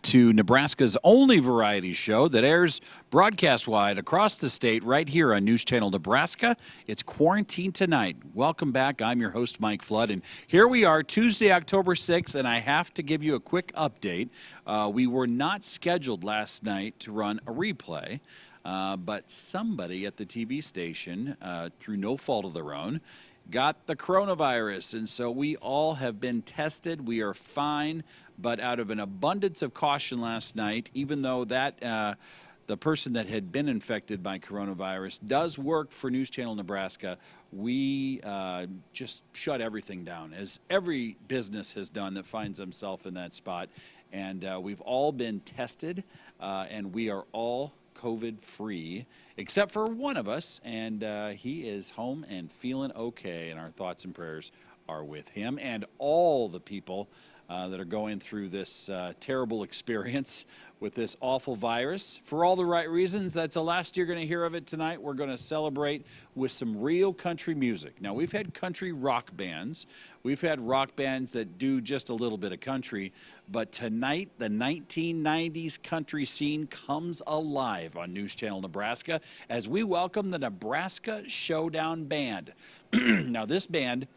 to Nebraska's only variety show that airs broadcast-wide across the state right here on News Channel Nebraska. It's Quarantine Tonight. Welcome back. I'm your host, Mike Flood, and here we are, Tuesday, October 6th, and I have to give you a quick update. We were not scheduled last night to run a replay, but somebody at the TV station, through no fault of their own, got the coronavirus, and so we all have been tested. We are fine, but out of an abundance of caution last night, even though that the person that had been infected by coronavirus does work for News Channel Nebraska, we just shut everything down, as every business has done that finds themselves in that spot. And we've all been tested, and we are all COVID-free, except for one of us, and he is home and feeling okay, and our thoughts and prayers are with him and all the people that are going through this terrible experience with this awful virus. For all the right reasons, that's the last you're going to hear of it tonight. We're going to celebrate with some real country music. Now, we've had country rock bands. We've had rock bands that do just a little bit of country. But tonight, the 1990s country scene comes alive on News Channel Nebraska as we welcome the Nebraska Showdown Band. Now, this band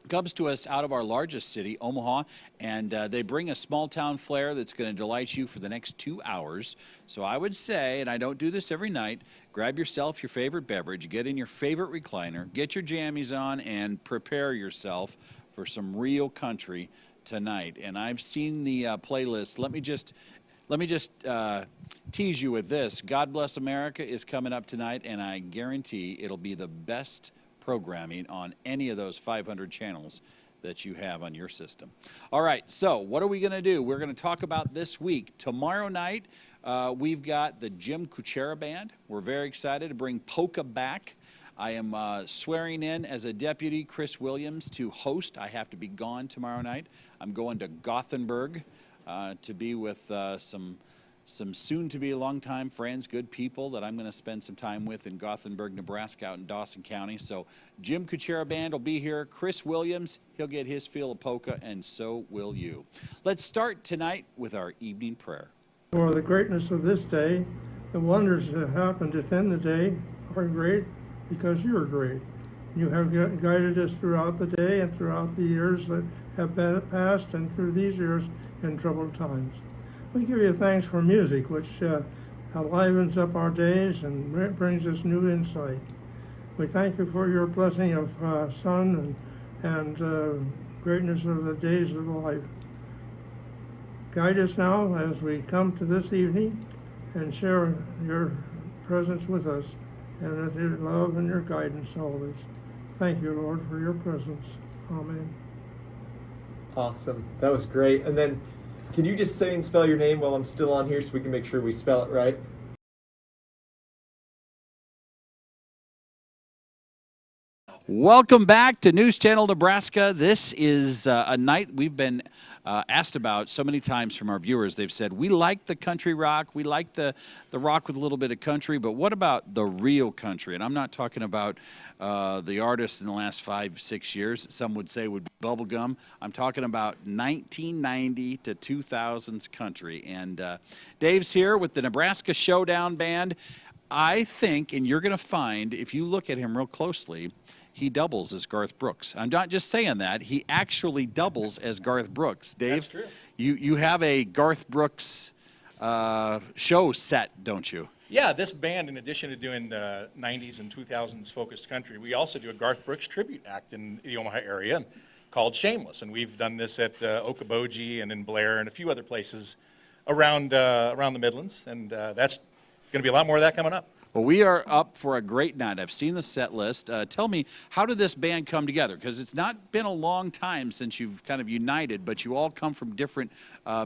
comes to us out of our largest city, Omaha, and they bring a small-town flair that's going to delight you for the next 2 hours. So I would say, and I don't do this every night, grab yourself your favorite beverage, get in your favorite recliner, get your jammies on, and prepare yourself for some real country tonight. And I've seen the playlist. Let me just tease you with this. God Bless America is coming up tonight, and I guarantee it'll be the best programming on any of those 500 channels that you have on your system. All right, so what are we going to do? We're going to talk about this week. Tomorrow night, we've got the Jim Kuchera Band. We're very excited to bring polka back. I am swearing in as a deputy Chris Williams to host. I have to be gone tomorrow night. I'm going to Gothenburg to be with some soon-to-be longtime friends, good people that I'm going to spend some time with in Gothenburg, Nebraska, out in Dawson County. So Jim Kuchera Band will be here. Chris Williams, he'll get his feel of polka, and so will you. Let's start tonight with our evening prayer. For the greatness of this day, the wonders that happened within the day are great because you're great. You have guided us throughout the day and throughout the years that have been passed and through these years in troubled times. We give you thanks for music, which enlivens up our days and brings us new insight. We thank you for your blessing of sun and greatness of the days of life. Guide us now as we come to this evening and share your presence with us and with your love and your guidance always. Thank you, Lord, for your presence. Amen. Awesome. That was great. And then can you just say and spell your name while I'm still on here so we can make sure we spell it right? Welcome back to News Channel Nebraska. This is a night we've been asked about so many times from our viewers. They've said, we like the country rock, we like the rock with a little bit of country, but what about the real country? And I'm not talking about the artists in the last 5-6 years, some would say would be bubblegum. I'm talking about 1990 to 2000s country. And Dave's here with the Nebraska Showdown Band. I think, and you're going to find, if you look at him real closely, he doubles as Garth Brooks. I'm not just saying that. He actually doubles as Garth Brooks. Dave, that's true. You have a Garth Brooks show set, don't you? Yeah, this band, in addition to doing 90s and 2000s focused country, we also do a Garth Brooks tribute act in the Omaha area called Shameless. And we've done this at Okoboji and in Blair and a few other places around the Midlands. And that's going to be a lot more of that coming up. Well, we are up for a great night. I've seen the set list. Tell me, how did this band come together? Because it's not been a long time since you've kind of united, but you all come from different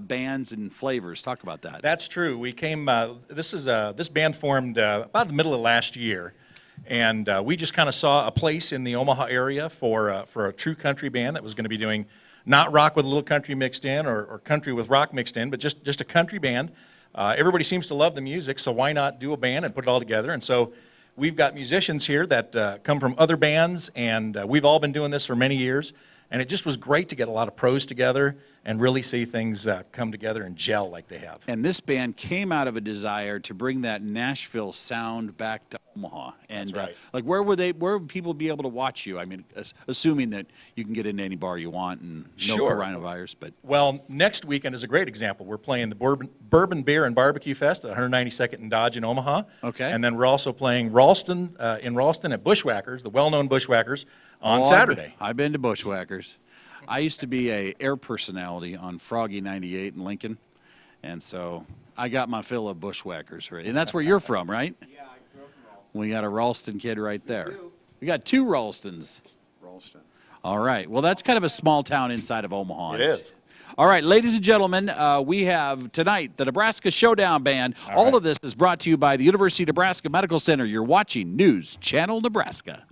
bands and flavors. Talk about that. That's true. We came. This band formed about the middle of last year, and we just kind of saw a place in the Omaha area for a true country band that was going to be doing not rock with a little country mixed in or country with rock mixed in, but just a country band. Everybody seems to love the music, so why not do a band and put it all together? And so we've got musicians here that come from other bands, and we've all been doing this for many years. And it just was great to get a lot of pros together and really see things come together and gel like they have. And this band came out of a desire to bring that Nashville sound back to Omaha. And That's right. like, where would people be able to watch you? I mean, assuming that you can get into any bar you want and no Sure. coronavirus, but Well, next weekend is a great example. We're playing the Bourbon Beer and Barbecue Fest at 192nd and Dodge in Omaha. Okay. And then we're also playing Ralston in Ralston at Bushwhackers, the well-known Bushwhackers, on Oh, Saturday. I've been to Bushwhackers. I used to be a air personality on Froggy 98 in Lincoln, and so I got my fill of Bushwhackers. Right? And that's where you're from, right? Yeah, I grew up in Ralston. We got a Ralston kid right there. do. We got two Ralstons. Ralston. All right. Well, that's kind of a small town inside of Omaha. It is. All right, ladies and gentlemen, we have tonight the Nebraska Showdown Band. All right. of this is brought to you by the University of Nebraska Medical Center. You're watching News Channel Nebraska.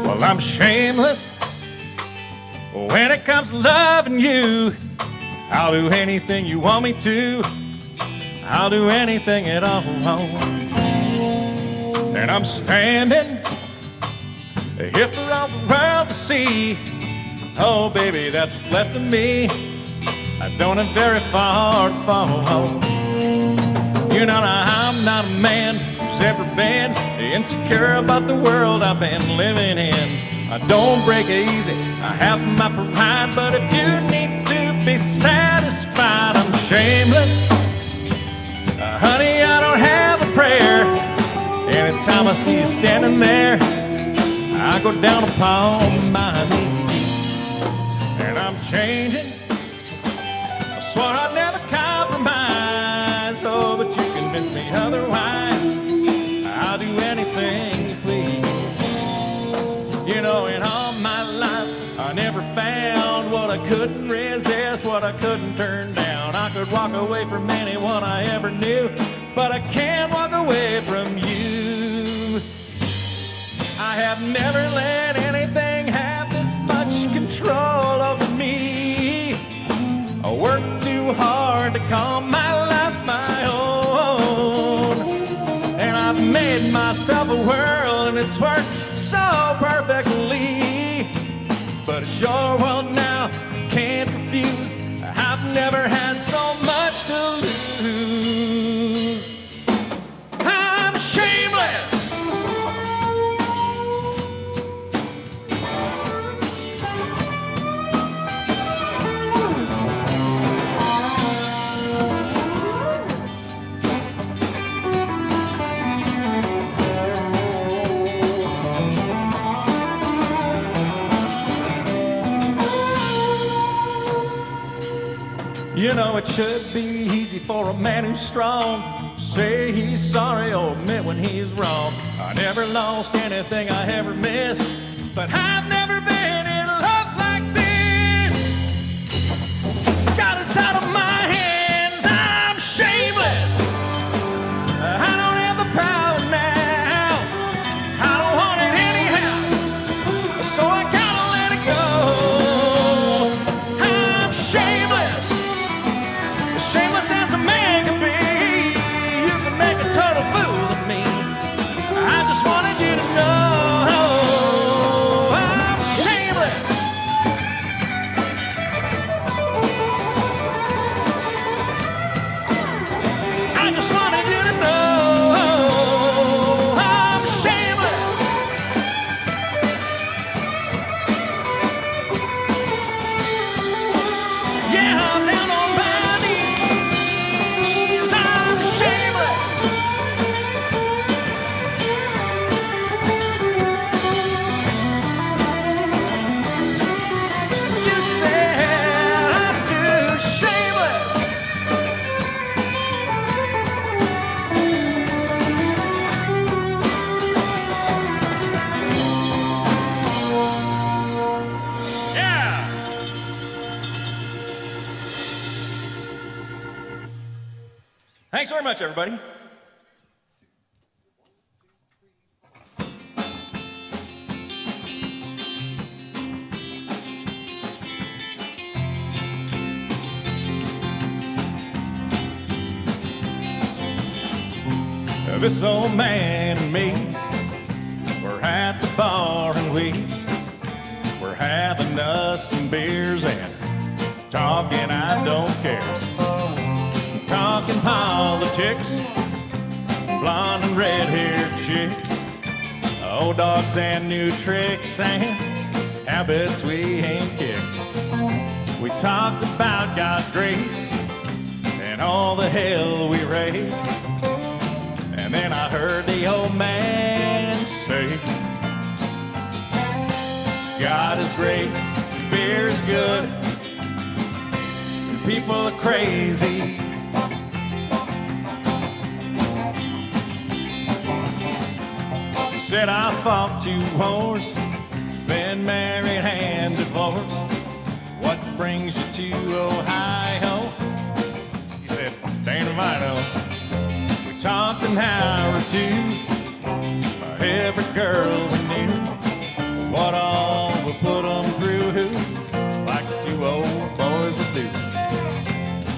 Well, I'm shameless when it comes to loving you. I'll do anything you want me to. I'll do anything at all. And I'm standing here for all the world to see. Oh, baby, that's what's left of me. I don't have very far to fall. You know, I'm not a man who's ever been insecure about the world I've been living in. I don't break easy, I have my pride, but if you need to be satisfied, I'm shameless. Honey, I don't have a prayer. Anytime I see you standing there, I go down upon my knees. And I'm changing, I swore I'd never compromise. Oh, but you convinced me otherwise. I'll do anything you please. You know, in all my life, I never found what I couldn't resist, what I couldn't turn down. I could walk away from anyone I ever knew, but I can't walk away from you. I have never let anything have this much control over me. I work too hard to call my life my own, and I've made myself a world, and it's worked so perfectly. But it's your world now, can't refuse. I've never had so much to lose. I'm shameless. You know, it should be easy for a man who's strong to say he's sorry or admit when he's wrong. I never lost anything I ever missed, but I've never been in love like this. Got it out of my hands, I'm shameless. I don't have the power now, I don't want it anyhow, so I gotta let it go. I'm shameless. Shameless as a man can be, you can make a total fool of me. I just wanted you to know I'm Thanks very much, everybody. This old man and me, we're at the bar and we're having us some beers and talking I don't cares. Talking politics, blonde and red-haired chicks, old dogs and new tricks and habits we ain't kicked. We talked about God's grace and all the hell we raised. And then I heard the old man say, God is great, beer is good, and people are crazy. He said I fought 2 wars, been married and divorced. What brings you to Ohio? He said, Dynamite. Talked an hour or 2, every girl we knew, what all we put them through, like the 2 old boys would do.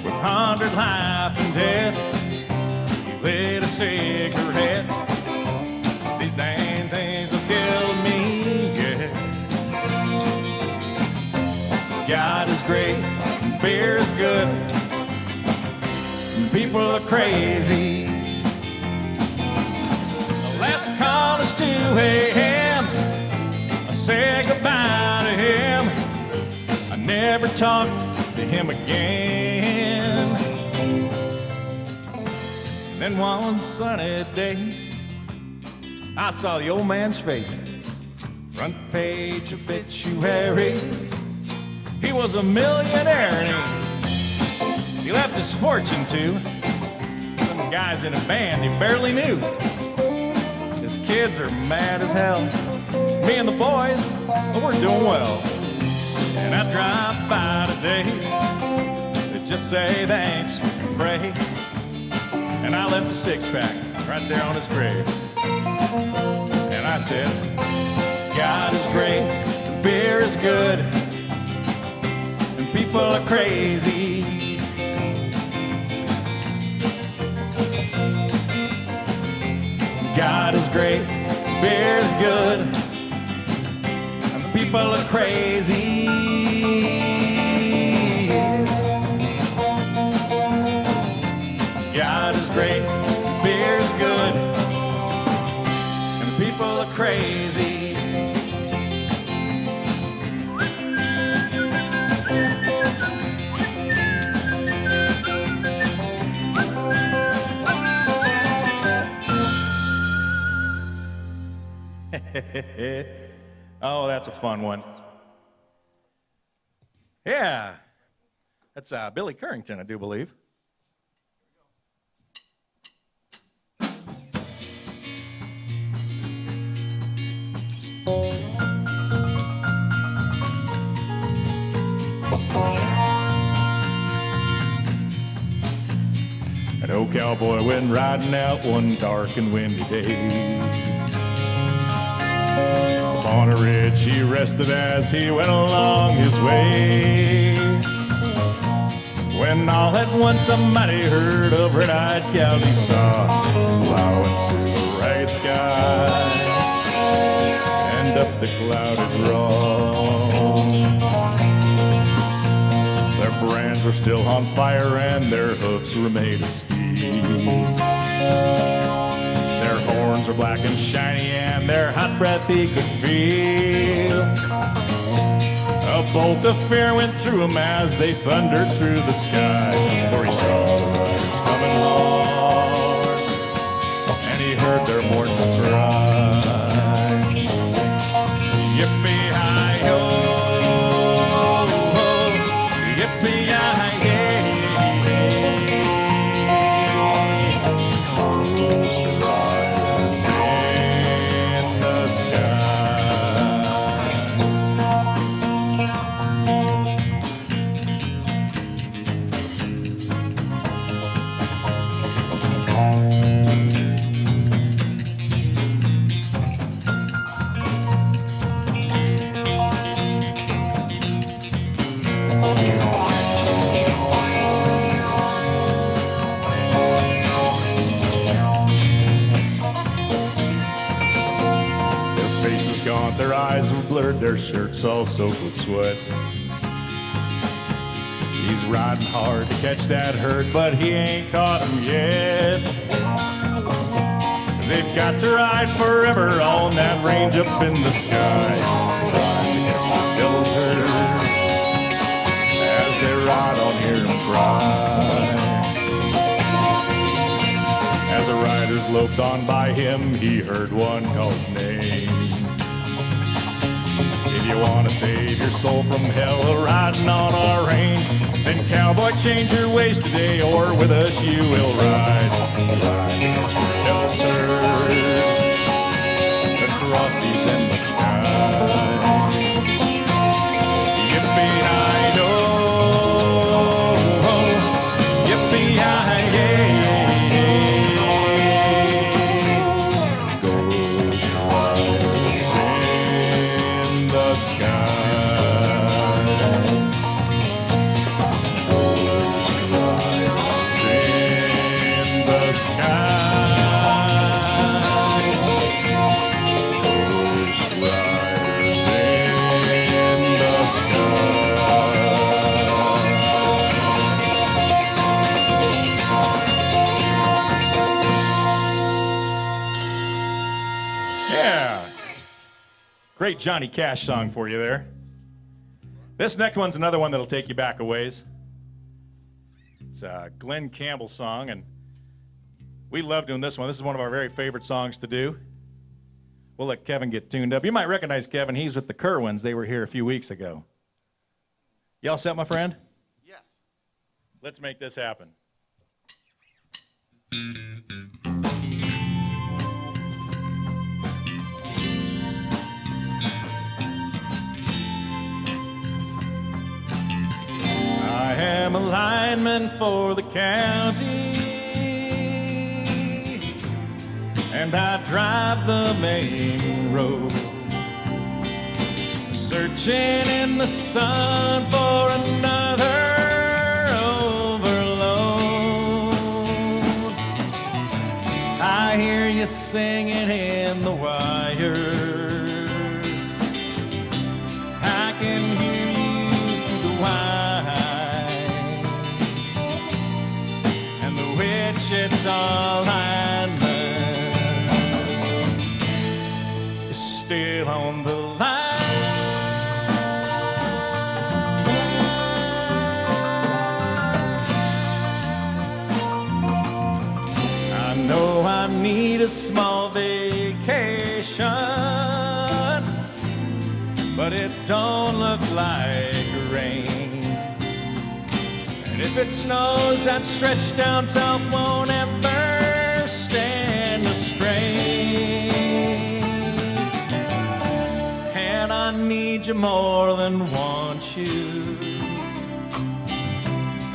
We pondered life and death, he lit a cigarette, these dang things will kill me, yeah. God is great, beer is good, people are crazy. Last call is 2 a.m. I said goodbye to him. I never talked to him again. And then one sunny day, I saw the old man's face. Front page obituary. He was a millionaire and he left his fortune to some guys in a band he barely knew. His kids are mad as hell. Me and the boys, well, we're doing well. And I drive by today to just say thanks and pray. And I left a 6-pack right there on his grave. And I said, God is great, beer is good, and people are crazy. God is great, beer is good, and the people are crazy. God is great, beer is good, and the people are crazy. Oh, that's a fun one. Yeah, that's Billy Currington, I do believe. An old cowboy went riding out one dark and windy day. On a ridge he rested as he went along his way. When all at once a mighty herd of red-eyed cows he saw plowing through the ragged sky and up the clouded road. Their brands were still on fire and their hoofs were made of steel. Their horns were black and shiny and their hot breath he could feel. A bolt of fear went through him as they thundered through the sky, for he saw the riders coming hard, and he heard their mournful cry. Yippee-hi-yo, yippee-hi-yay. Ghost riders in the sky. eyes were blurred, their shirts all soaked with sweat. He's riding hard to catch that herd, but he ain't caught him yet. 'Cause they've got to ride forever on that range up in the sky, trying to catch the devil's herd as they ride on, hear him cry. As the riders loped on by him, he heard one call his name. If you want to save your soul from hell riding on our range, then cowboy, change your ways today, or with us you will ride. Ride against the devil's herd across these endless skies. Yippee-hi-do, yippee-hi-yay. Ghost riders in the sky. Great Johnny Cash song for you there. This next one's another one that'll take you back a ways. It's a Glenn Campbell song, and we love doing this one. This is one of our very favorite songs to do. We'll let Kevin get tuned up. You might recognize Kevin. He's with the Kerwins. They were here a few weeks ago. Y'all set, my friend? Yes. Let's make this happen. I am a lineman for the county, and I drive the main road, searching in the sun for another overload. I hear you singing in the wire, I can hear you through the wire. Wichita lineman is still on the line. I know I need a small vacation, but it don't look like rain. And if it snows, that stretch down south won't ever stand the strain. And I need you more than want you,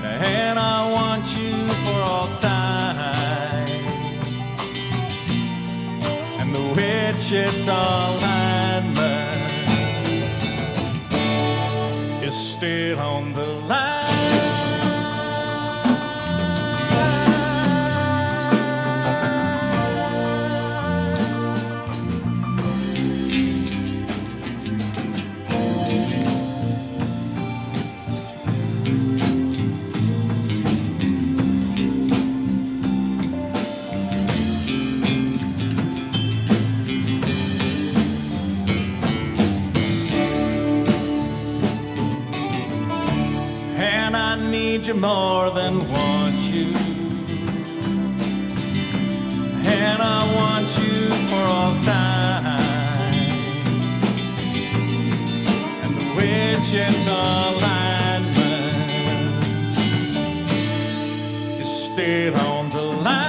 and I want you for all time. And the Wichita lineman is still on the line. Need you more than want you, and I want you for all time. And the Wichita lineman is still on the line.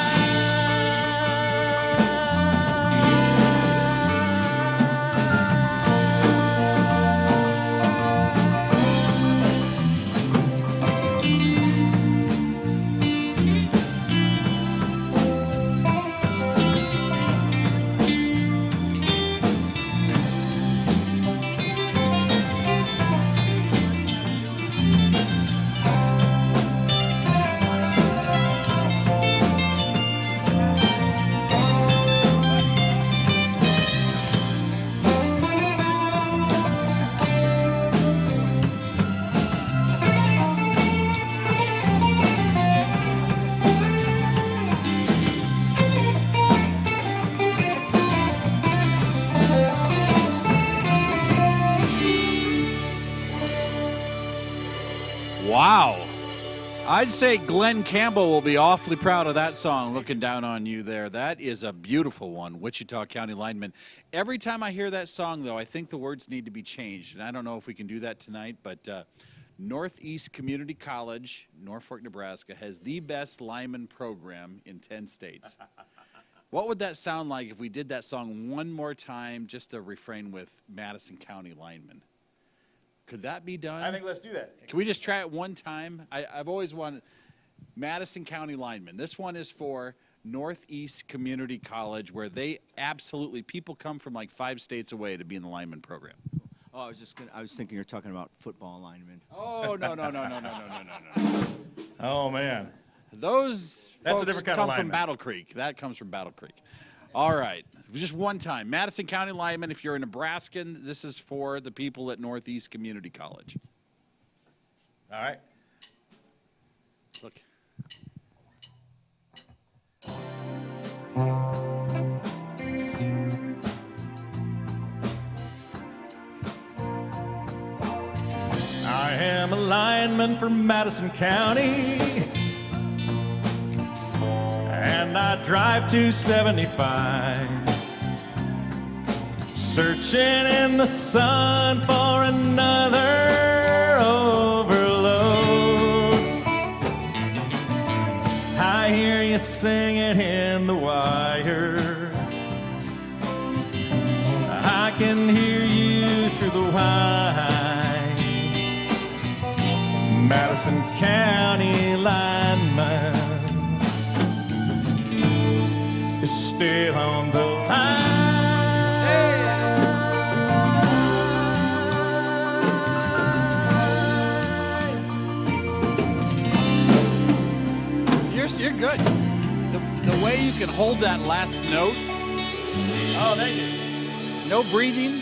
I'd say Glenn Campbell will be awfully proud of that song, looking down on you there. That is a beautiful one, Wichita County Lineman. Every time I hear that song, though, I think the words need to be changed. And I don't know if we can do that tonight, but Northeast Community College, Norfolk, Nebraska, has the best lineman program in 10 states. What would that sound like if we did that song one more time, just a refrain with Madison County Lineman? Could that be done? I think let's do that. Can we just try it one time? I've always wanted Madison County Lineman. This one is for Northeast Community College, where they absolutely, people come from like 5 states away to be in the lineman program. Oh, I was thinking you're talking about football linemen. Oh, no. Oh, man. Those That's a folks different kind of come from lineman. Battle Creek. That comes from Battle Creek. All right. Just one time. Madison County Lineman, if you're a Nebraskan, this is for the people at Northeast Community College. All right. Look. I am a lineman from Madison County, and I drive 275, searching in the sun for another overload. I hear you singing in the wire, I can hear you through the wire. Madison County lineman is still on the line. You're good. The way you can hold that last note. Oh, thank you. No breathing.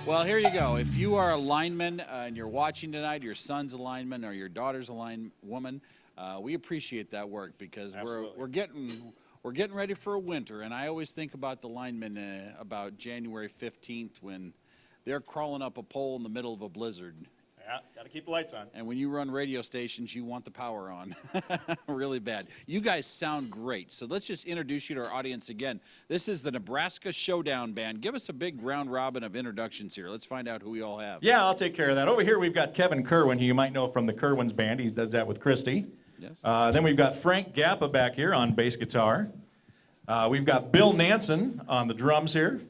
Well, here you go. If you are a lineman and you're watching tonight, your son's a lineman or your daughter's a woman, we appreciate that work because we're getting ready for a winter. And I always think about the linemen about January 15th when they're crawling up a pole in the middle of a blizzard. Yeah, got to keep the lights on. And when you run radio stations, you want the power on really bad. You guys sound great. So let's just introduce you to our audience again. This is the Nebraska Showdown Band. Give us a big round robin of introductions here. Let's find out who we all have. Yeah, I'll take care of that. Over here, we've got Kevin Kerwin, who you might know from the Kerwins Band. He does that with Christy. Yes. Then we've got Frank Gappa back here on bass guitar. We've got Bill Nansen on the drums here.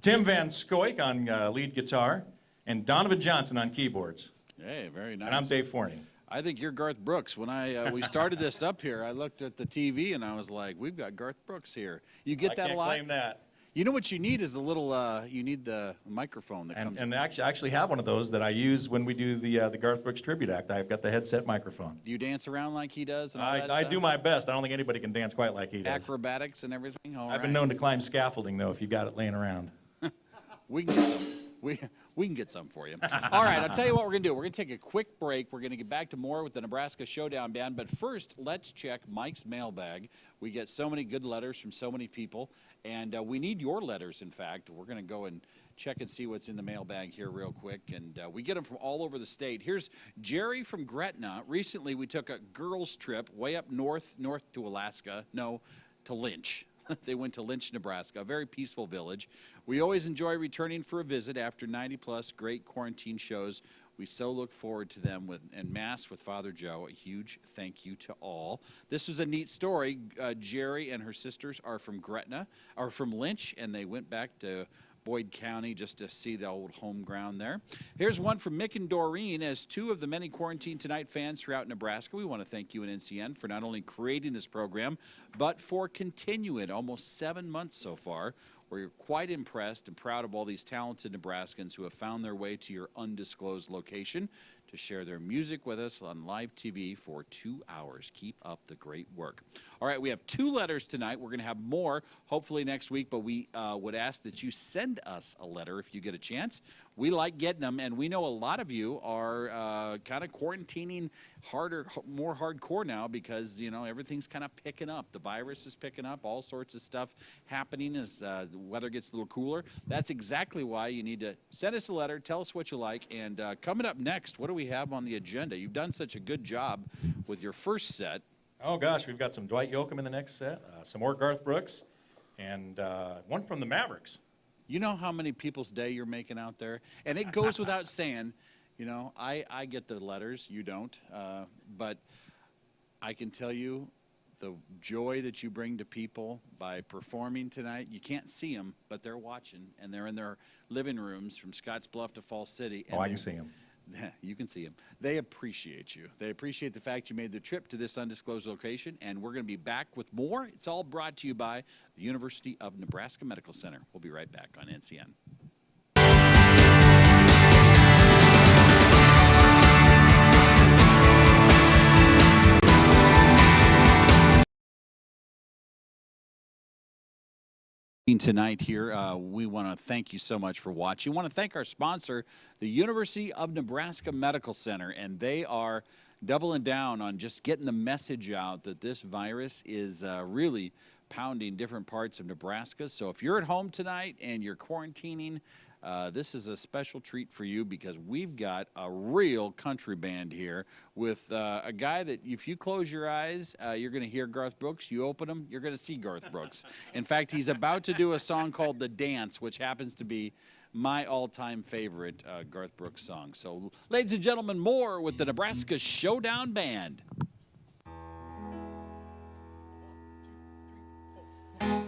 Tim Van Scoik on lead guitar. And Donovan Johnson on keyboards. Hey, very nice. And I'm Dave Forney. I think you're Garth Brooks. When we started this up here, I looked at the TV and I was like, we've got Garth Brooks here. You get that a lot? I can't claim that. You know what you need is the little, you need the microphone that comes. And I actually have one of those that I use when we do the Garth Brooks Tribute Act. I've got the headset microphone. Do you dance around like he does? And all that I stuff? do my best. I don't think anybody can dance quite like he does. Acrobatics and everything? All I've been known to climb scaffolding, though, if you've got it laying around. We can get some. We can get some for you. All right, I'll tell you what we're going to do. We're going to take a quick break. We're going to get back to more with the Nebraska Showdown Band. But first, let's check Mike's mailbag. We get so many good letters from so many people, and we need your letters, in fact. We're going to go and check and see what's in the mailbag here real quick, and we get them from all over the state. Here's Jerry from Gretna. Recently, we took a girls' trip way up north to Alaska. No, to Lynch. They went to Lynch, Nebraska, a very peaceful village. We always enjoy returning for a visit after 90-plus great quarantine shows. We so look forward to them and Mass with Father Joe. A huge thank you to all. This was a neat story. Jerry and her sisters are from Lynch, and they went back to Boyd County just to see the old home ground there. Here's one from Mick and Doreen. As two of the many Quarantine Tonight fans throughout Nebraska, we want to thank you and NCN for not only creating this program, but for continuing almost 7 months so far. We're quite impressed and proud of all these talented Nebraskans who have found their way to your undisclosed location to share their music with us on live TV for 2 hours. Keep up the great work. All right, we have 2 letters tonight. We're going to have more hopefully next week, but we would ask that you send us a letter if you get a chance. we like getting them, and we know a lot of you are kind of quarantining more hardcore now because, you know, everything's kind of picking up. The virus is picking up, all sorts of stuff happening as the weather gets a little cooler. That's exactly why you need to send us a letter, tell us what you like, and coming up next, what do we have on the agenda? You've done such a good job with your first set. Oh, gosh, we've got some Dwight Yoakam in the next set, some more Garth Brooks, and one from the Mavericks. You know how many people's day you're making out there? And it goes without saying, you know, I get the letters, you don't. But I can tell you the joy that you bring to people by performing tonight. You can't see them, but they're watching, and they're in their living rooms from Scottsbluff to Falls City. Oh, I can see them. You can see them. They appreciate you. They appreciate the fact you made the trip to this undisclosed location, and we're going to be back with more. It's all brought to you by the University of Nebraska Medical Center. We'll be right back on NCN. Tonight here, we want to thank you so much for watching. We want to thank our sponsor, the University of Nebraska Medical Center, and they are doubling down on just getting the message out that this virus is really pounding different parts of Nebraska. So if you're at home tonight and you're quarantining, this is a special treat for you because we've got a real country band here with a guy that if you close your eyes, you're going to hear Garth Brooks. You open them, you're going to see Garth Brooks. In fact, he's about to do a song called The Dance, which happens to be my all-time favorite Garth Brooks song. So, ladies and gentlemen, more with the Nebraska Showdown Band.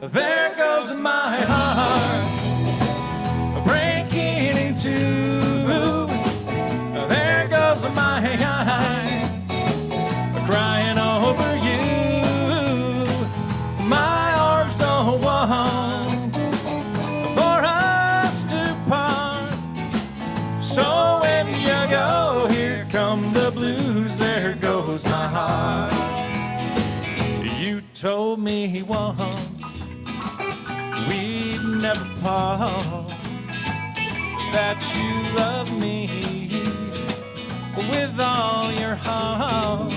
There goes my heart breaking in two. There goes my eyes crying over you. My arms don't want for us to part. So when you go, here come the blues. There goes my heart. You told me once we'd never part, that you love me with all your heart.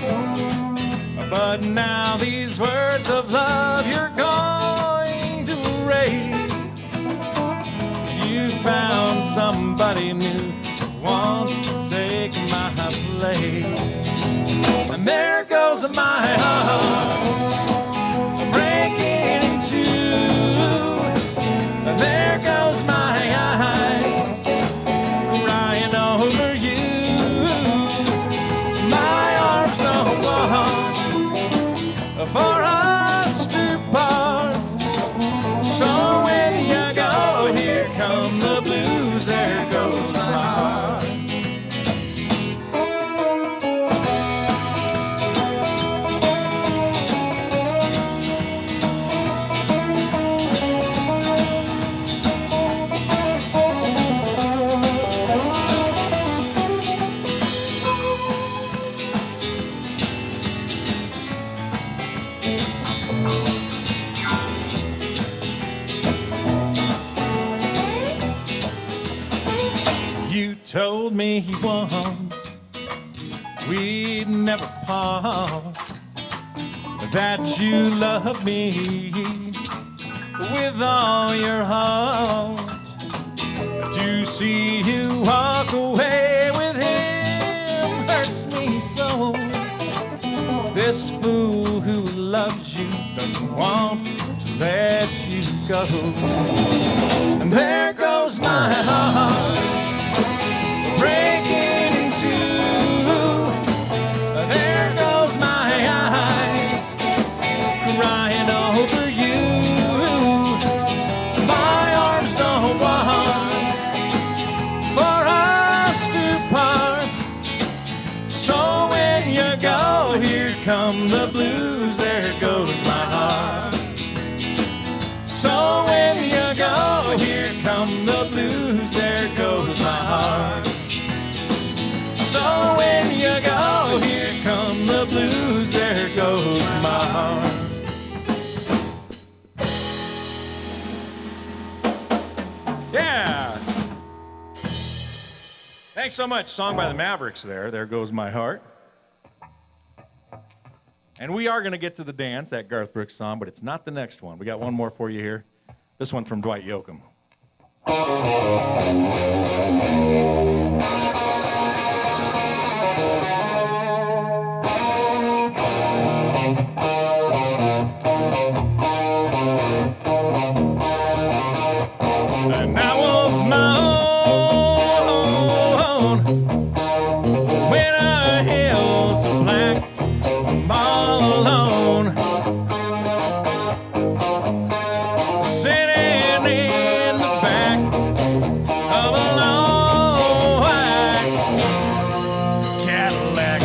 But now these words of love you're going to erase. You found somebody new who wants to take my place. And there goes my heart breaking in two. There goes my eyes crying over you. My arms don't want for us to part. So when you go, here comes the blues. There goes my heart. Told me once we'd never part, that you love me with all your heart. To see you walk away with him hurts me so. This fool who loves you doesn't want to let you go. And there goes my heart breaking in two. There goes my eyes crying over you. My arms don't want for us to part. So when you go, here come the blues. There goes my heart. So when you go, here come the blues. There goes Thanks so much. Song by the Mavericks there. There Goes My Heart. And we are going to get to the dance, that Garth Brooks song, but it's not the next one. We got one more for you here. This one from Dwight Yoakam. And I was my own when our hills black, I'm all alone, sitting in the back of a long white Cadillac.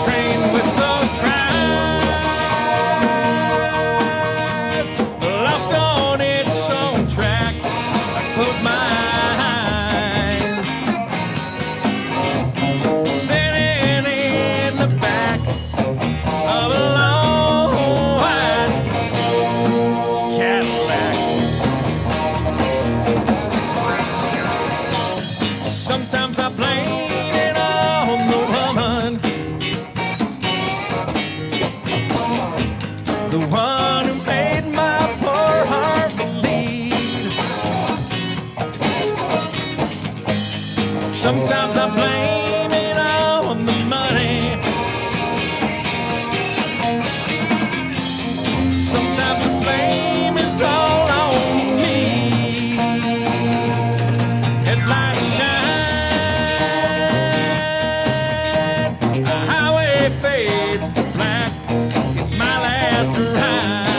Train whistle cries, lost on its own track. I close my eyes, sitting in the back of a long white Cadillac. Sometimes I blame it on the woman, the one who made my poor heart bleed. Sometimes I blame it on the money. Sometimes the blame is all on me. Headlights shine, a highway fades to black. It's my last ride.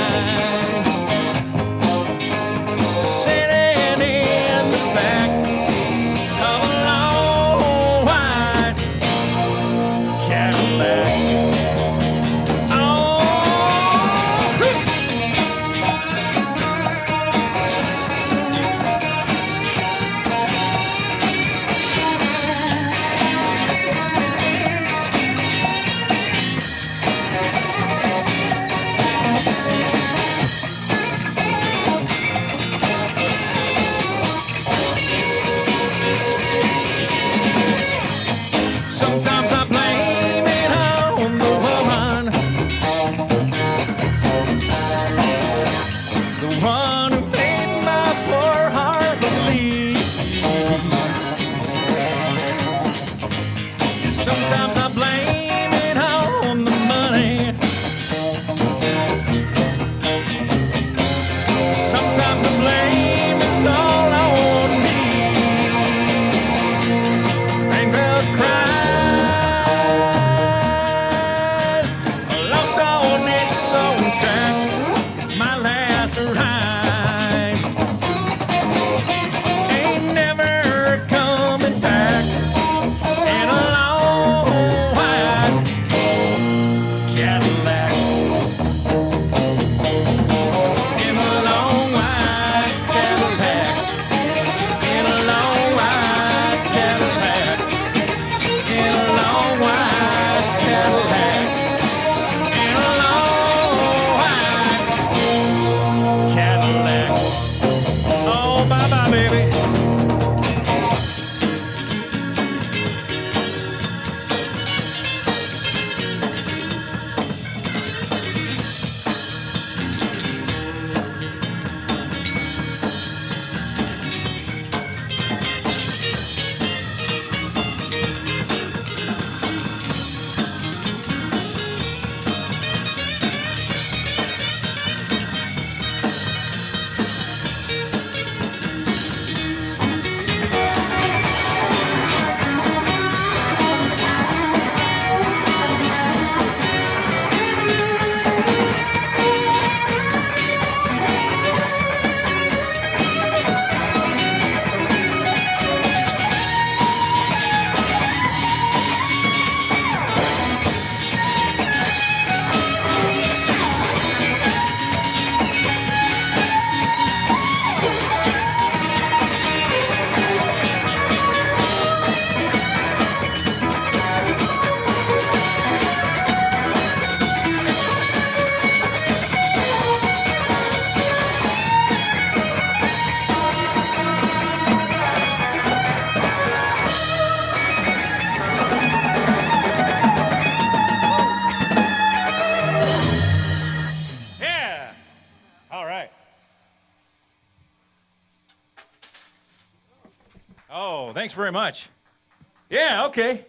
Oh, thanks very much. Yeah, okay.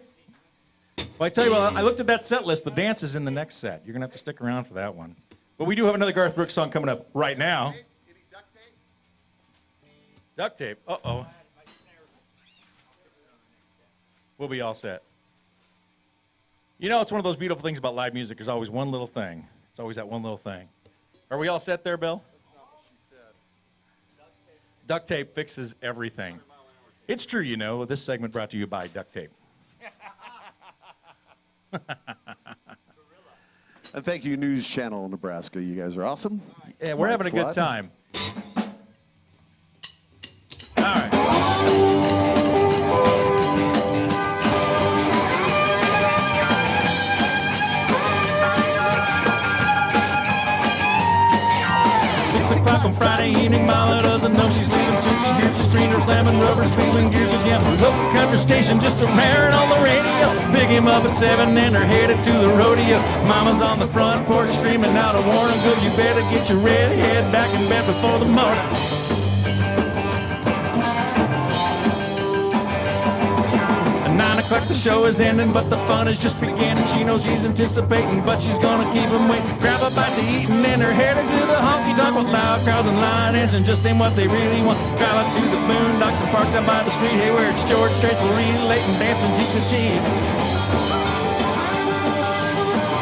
Well, I tell you what, I looked at that set list. The dance is in the next set. You're going to have to stick around for that one. But we do have another Garth Brooks song coming up right now. Any duct tape? Duct tape. Uh-oh. We'll be all set. You know, it's one of those beautiful things about live music. There's always one little thing. It's always that one little thing. Are we all set there, Bill? That's not what she said. Duct tape fixes everything. It's true, you know. This segment brought to you by duct tape. And thank you, News Channel Nebraska. You guys are awesome. Yeah, we're having a good Flood. time. All right. O'clock on Friday evening, Mama doesn't know she's leaving till she hears the streamer slamming, rubber spilling gears again. Local country station just a raring on the radio. Pick him up at 7 and they're headed to the rodeo. Mama's on the front porch screaming out a warning. Good, you better get your red head back in bed before the morning. At 9 o'clock the show is ending, but the fun is just beginning. She knows he's anticipating, but she's gonna keep him waiting. Grab a bite to eat and then they're headed to the honky-tonk with loud crowds and line engines. Just ain't what they really want. Drive out to the boondocks and park down by the street. Hey, where it's George Strait's relating, dancing teeth to teeth.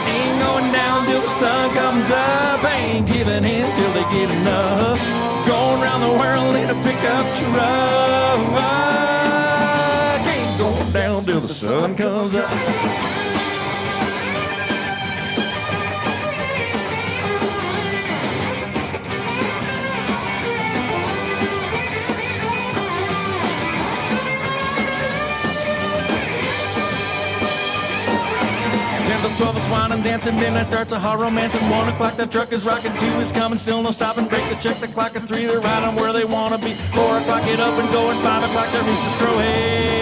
Ain't going down till the sun comes up. Ain't giving in till they get enough. Going around the world in a pickup truck. Ain't going down till the sun comes up. 12 is wine and dancing, midnight starts a hot romance. At 1 o'clock the truck is rocking, 2 is coming, still no stopping. Break the check, the clock at 3, they're right on where they want to be. 4 o'clock get up and go, and 5 o'clock they reach the stroh. Hey.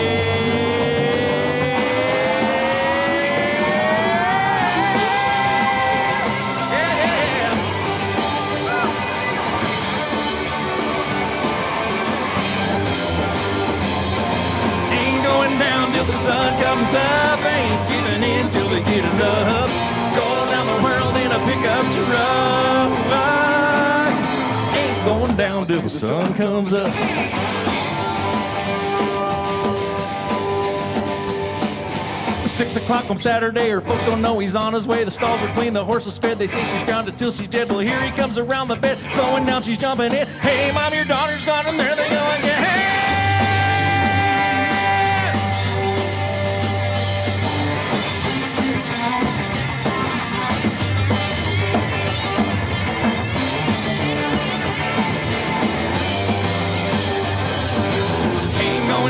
Till the sun comes up, ain't giving in till they get enough. Going down the world in a pickup truck. Ain't going down till the sun comes up. Six o'clock on Saturday, her folks don't know he's on his way. The stalls are clean, the horse is fed. They say she's grounded till she's dead. Well, here he comes around the bed, slowing down, she's jumping in. Hey, Mom, your daughter's gone, and there they go again. Hey!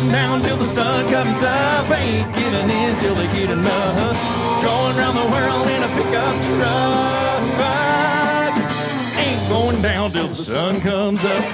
Down till the sun comes up, ain't giving in till they get enough. Going around the world in a pickup truck. Ain't going down till the sun comes up.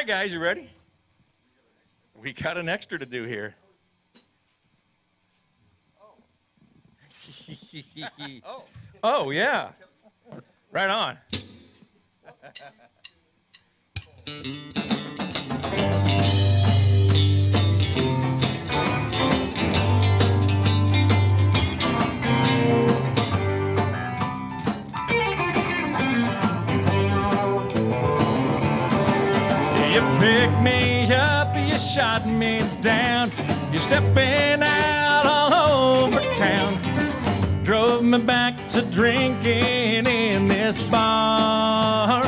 Guys, you ready? We got an extra to do here. Oh, yeah. Right on. You picked me up, you shot me down. You're stepping out all over town. Drove me back to drinking in this bar.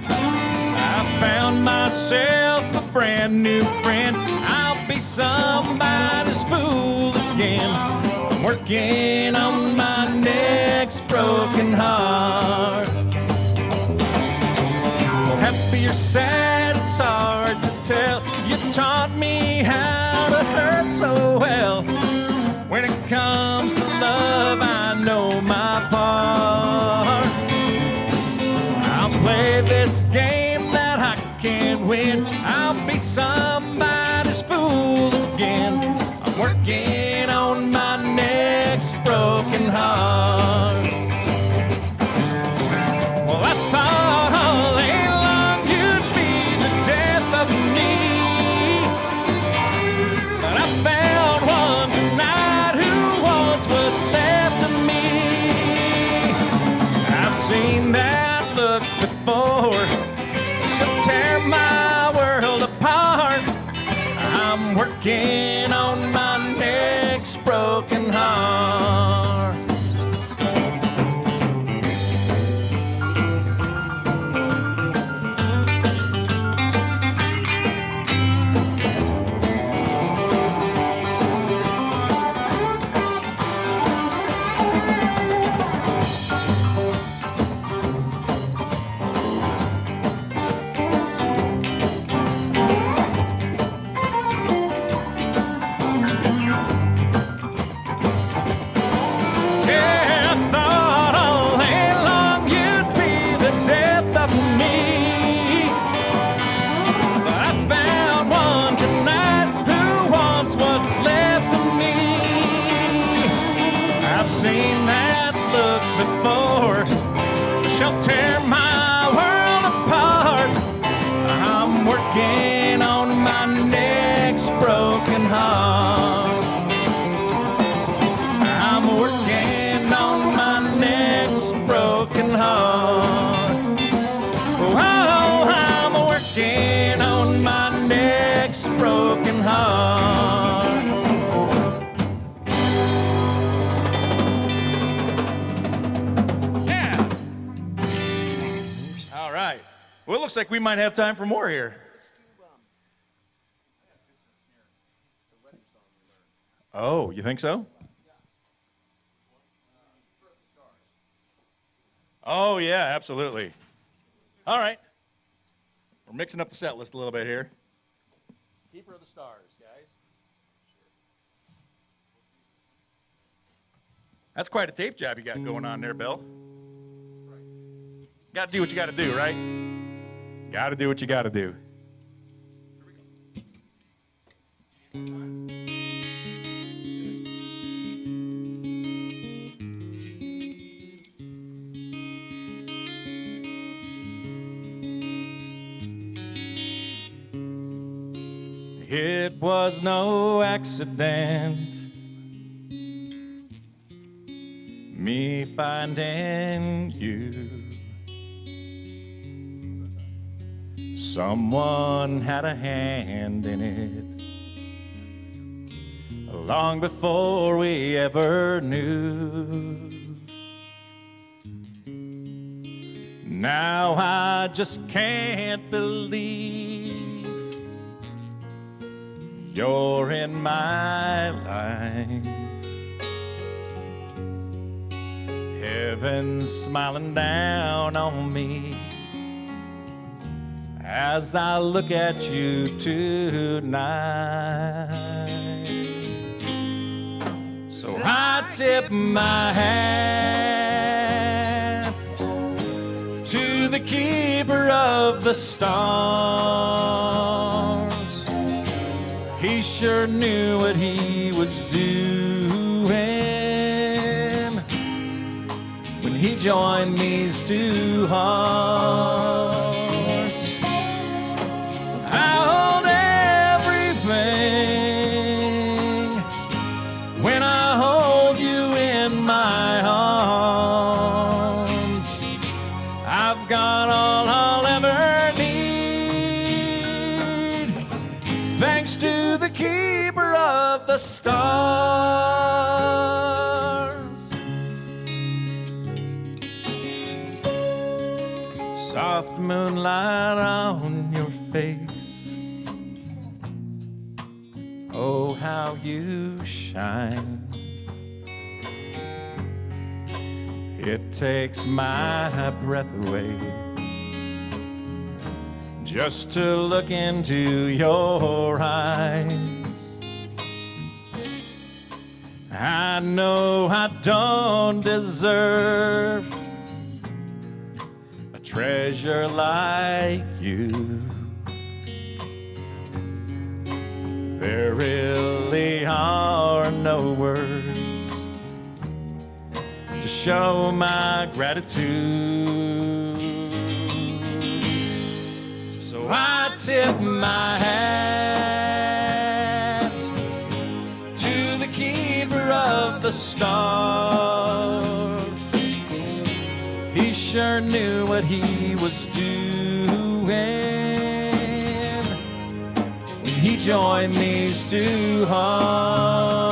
I found myself a brand new friend. I'll be somebody's fool again. I'm working on my next broken heart. Well, happy or sad, it's hard to tell. You taught me how to hurt so well. When it comes to love, I know my part. I'll play this game that I can't win. I'll be somebody's fool again. I'm working on my next broken heart. Well, I thought all day long you'd be the death of me, but I found one tonight who wants what's left of me. I've seen that look before. She'll tear my world apart. I'm working on my next broken heart. Seen that look before. She'll tear my world apart. I'm working on my next broken heart. I'm working on my next broken heart. Oh, I'm working on my next broken heart. Well, it looks like we might have time for more here. Oh, you think so? Oh, yeah, absolutely. All right. We're mixing up the set list a little bit here. Keeper of the Stars, guys. That's quite a tape job you got going on there, Bill. Got to do what you got to do, right? Got to do what you got to do. It was no accident, me finding you. Someone had a hand in it long before we ever knew. Now I just can't believe you're in my life. Heaven's smiling down on me as I look at you tonight. So I tip my hat to the keeper of the stars. He sure knew what he was doing when he joined these two hearts. When I hold you in my arms, I've got all I'll ever need. thanks to the keeper of the stars. Soft moonlight on your face, oh, how you shine. It takes my breath away just to look into your eyes. I know I don't deserve a treasure like you. There really are no words to show my gratitude. So I tip my hat to the keeper of the stars. He sure knew what he was doing when he joined these two hearts.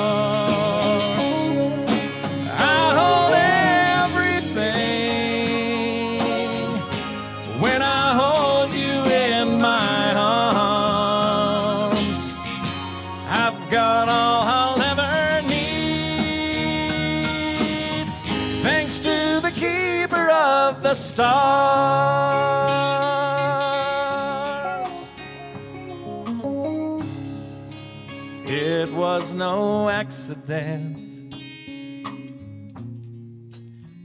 The stars. It was no accident,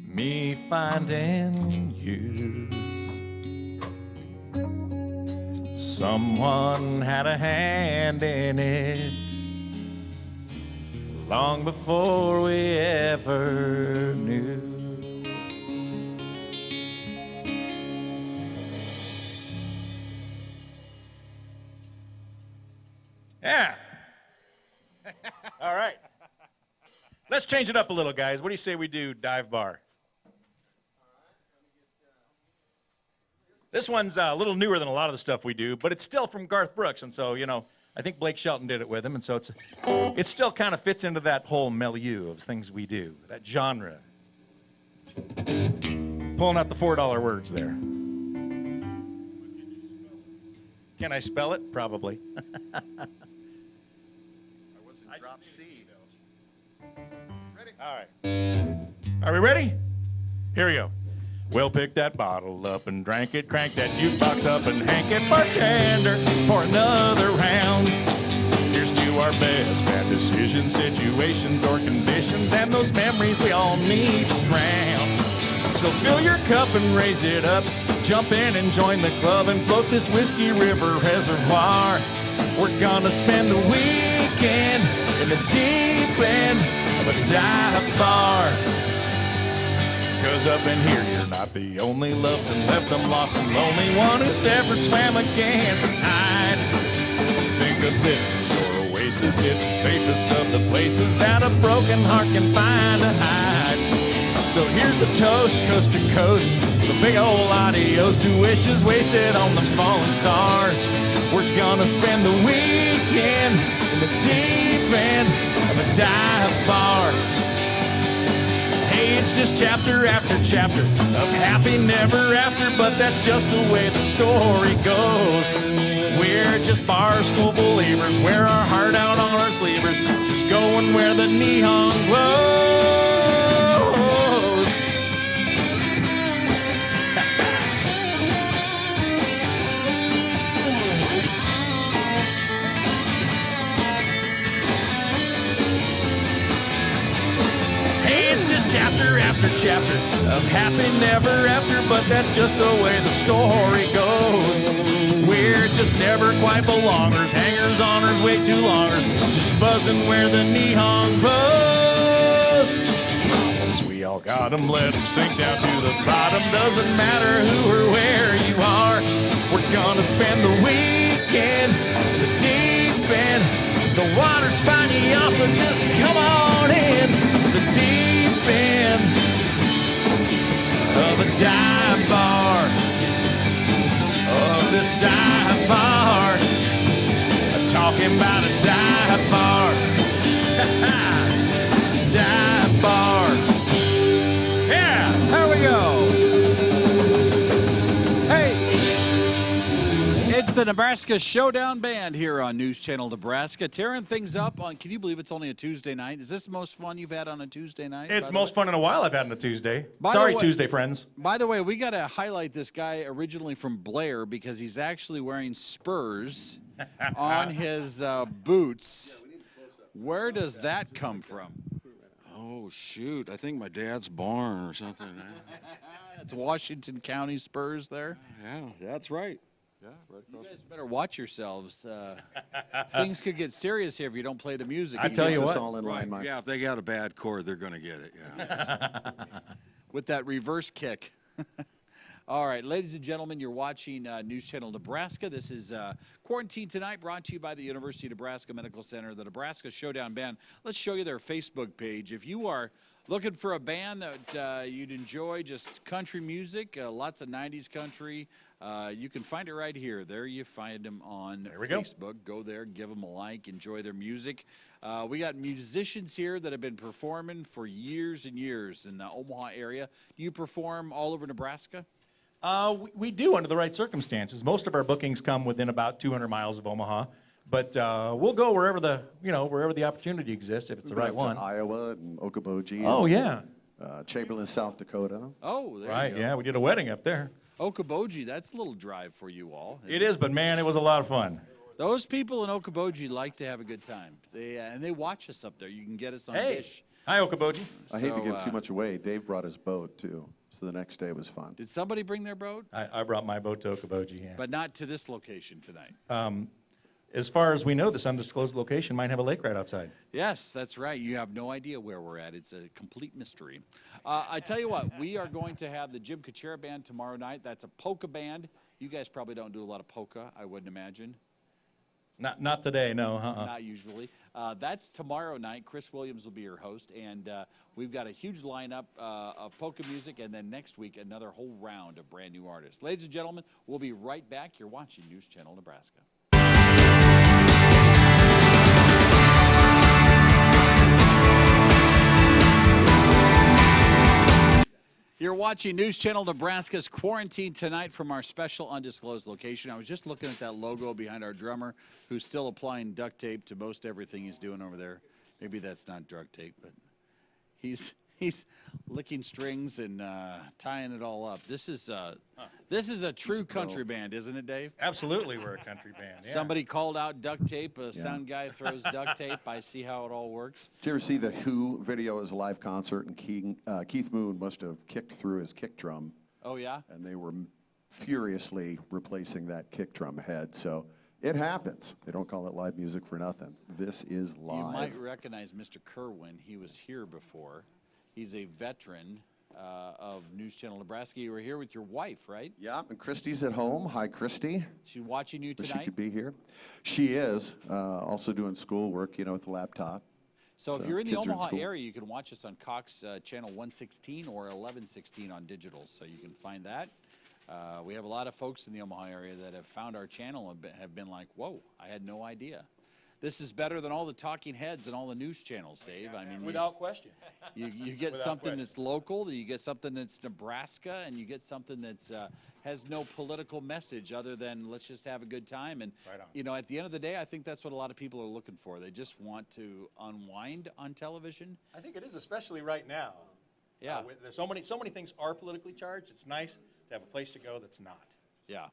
me finding you. Someone had a hand in it long before we ever knew. Yeah. All right. Let's change it up a little, guys. What do you say we do dive bar? This one's a little newer than a lot of the stuff we do, but it's still from Garth Brooks, and so, you know, I think Blake Shelton did it with him, and so it still kind of fits into that whole milieu of things we do, that genre. Pulling out the $4 words there. Can I spell it? Probably. Drop C. Ready? All right. Are we ready? Here we go. Well, pick that bottle up and drank it, crank that jukebox up and hank it, bartender, for another round. Here's to our best bad decisions, situations, or conditions, and those memories we all need to drown. So fill your cup and raise it up, jump in and join the club and float this whiskey river reservoir. We're gonna spend the weekend in the deep end of a dive bar. 'Cause up in here you're not the only loved and left, I'm lost and lonely one who's ever swam against the tide. Think of this as your oasis, it's the safest of the places that a broken heart can find a hide. So here's a toast, coast to coast, with a big old adios to wishes wasted on the fallen stars. We're gonna spend the weekend in the deep end of a dive bar. Hey, it's just chapter after chapter of happy never after, but that's just the way the story goes. We're just bar school believers, wear our heart out on our sleevers, just going where the neon glows. Chapter after chapter of happy never after, but that's just the way the story goes. We're just never quite belongers, hangers oners, way too longers, just buzzing where the neon glows. Problems, we all got them, let them sink down to the bottom. Doesn't matter who or where you are, we're gonna spend the weekend in the deep end. The water's fine, you also just come on in. The deep end of a dive bar, of this dive bar. Talking about a dive bar. Dive bar. Yeah. There we go. Hey, it's the Nebraska Showdown Band here on News Channel Nebraska, tearing things up on, can you believe it's only a Tuesday night? Is this the most fun you've had on a Tuesday night? It's most fun in a while I've had on a Tuesday. By the Sorry, way- Tuesday friends. By the way, we got to highlight this guy originally from Blair because he's actually wearing spurs on his boots. Where does that come from? Oh, shoot. I think my dad's barn or something. It's Washington County Spurs there. Yeah, that's right. Yeah, right You guys better watch yourselves. Things could get serious here if you don't play the music. I tell you Gets us what. all in line, Right. Mike. Yeah, if they got a bad chord, they're going to get it. Yeah. With that reverse kick. All right, ladies and gentlemen, you're watching News Channel Nebraska. This is Quarantine Tonight, brought to you by the University of Nebraska Medical Center, the Nebraska Showdown Band. Let's show you their Facebook page. If you are looking for a band that you'd enjoy, just country music, lots of 90s country, you can find it right here. There you find them on we go. Facebook. Go there, give them a like, enjoy their music. We got musicians here that have been performing for years and years in the Omaha area. Do you perform all over Nebraska? We do under the right circumstances. Most of our bookings come within about 200 miles of Omaha, but we'll go wherever the opportunity exists if it's the We've right been up one. to Iowa and Okoboji. Oh yeah, Chamberlain, South Dakota. Oh, there right. you go. Yeah, we did a wedding up there. Okoboji, that's a little drive for you all. It is, but man, it was a lot of fun. Those people in Okoboji like to have a good time. And they watch us up there. You can get us on Hey, Dish. hi Okoboji. I hate to So, give too much away. Dave brought his boat, too. So the next day was fun. Did somebody bring their boat? I brought my boat to Okoboji. Yeah. But not to this location tonight. As far as we know, this undisclosed location might have a lake right outside. Yes, that's right. You have no idea where we're at. It's a complete mystery. I tell you what, we are going to have the Jim Kuchera Band tomorrow night. That's a polka band. You guys probably don't do a lot of polka, I wouldn't imagine. Not today, no. Not usually. That's tomorrow night. Chris Williams will be your host, and we've got a huge lineup of polka music, and then next week, another whole round of brand new artists. Ladies and gentlemen, we'll be right back. You're watching News Channel Nebraska. You're watching News Channel Nebraska's Quarantine Tonight from our special undisclosed location. I was just looking at that logo behind our drummer, who's still applying duct tape to most everything he's doing over there. Maybe that's not duct tape, but he's licking strings and tying it all up. This is a true country band, isn't it, Dave? Absolutely, we're a country band. Yeah. Somebody called out duct tape. A sound guy throws duct tape. I see how it all works. Did you ever see the Who video as a live concert? And Keith Moon must have kicked through his kick drum, Oh, yeah? and they were furiously replacing that kick drum head. So it happens. They don't call it live music for nothing. This is live. You might recognize Mr. Kerwin. He was here before. He's a veteran of News Channel Nebraska. You were here with your wife, right? Yeah, and Christy's at home. Hi, Christy. She's watching you Wish she tonight. could be here. She is also doing schoolwork, with the laptop. So if you're in the kids are Omaha school. area, you can watch us on Cox Channel 116 or 1116 on digital. So you can find that. We have a lot of folks in the Omaha area that have found our channel and have been like, whoa, I had no idea. This is better than all the talking heads and all the news channels, Dave. I mean, Without question. you get Without something question. that's local, you get something that's Nebraska, and you get something that's has no political message other than let's just have a good time. And Right on. at the end of the day, I think that's what a lot of people are looking for. They just want to unwind on television. I think it is, especially right now. Yeah. There's so many things are politically charged. It's nice to have a place to go that's not. Yeah.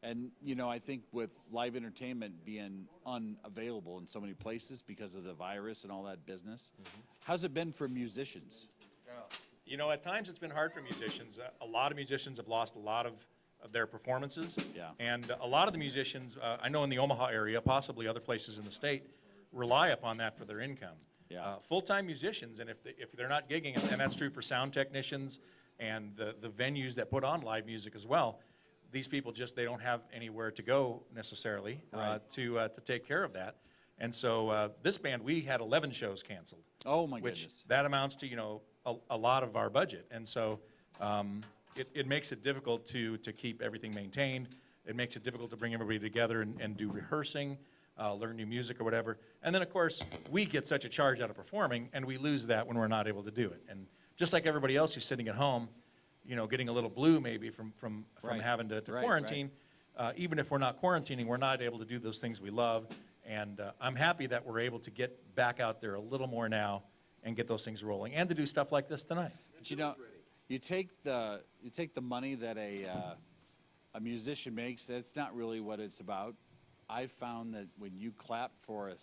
And, I think with live entertainment being unavailable in so many places because of the virus and all that business, how's it been for musicians? At times it's been hard for musicians. A lot of musicians have lost a lot of their performances. Yeah. And a lot of the musicians, I know in the Omaha area, possibly other places in the state, rely upon that for their income. Yeah. Full-time musicians, and if they're not gigging, and that's true for sound technicians and the venues that put on live music as well, these people they don't have anywhere to go necessarily to take care of that. And so this band, we had 11 shows canceled. Oh, my which goodness. that amounts to, a lot of our budget. And so it makes it difficult to keep everything maintained. It makes it difficult to bring everybody together and do rehearsing. learn new music or whatever. And then, of course, we get such a charge out of performing, and we lose that when we're not able to do it. And just like everybody else who's sitting at home, you know, getting a little blue maybe from Right. having to Right, quarantine, even if we're not quarantining, we're not able to do those things we love. And I'm happy that we're able to get back out there a little more now and get those things rolling, and to do stuff like this tonight. But you know, you take the money that a musician makes. That's not really what it's about. I found that when you clap for a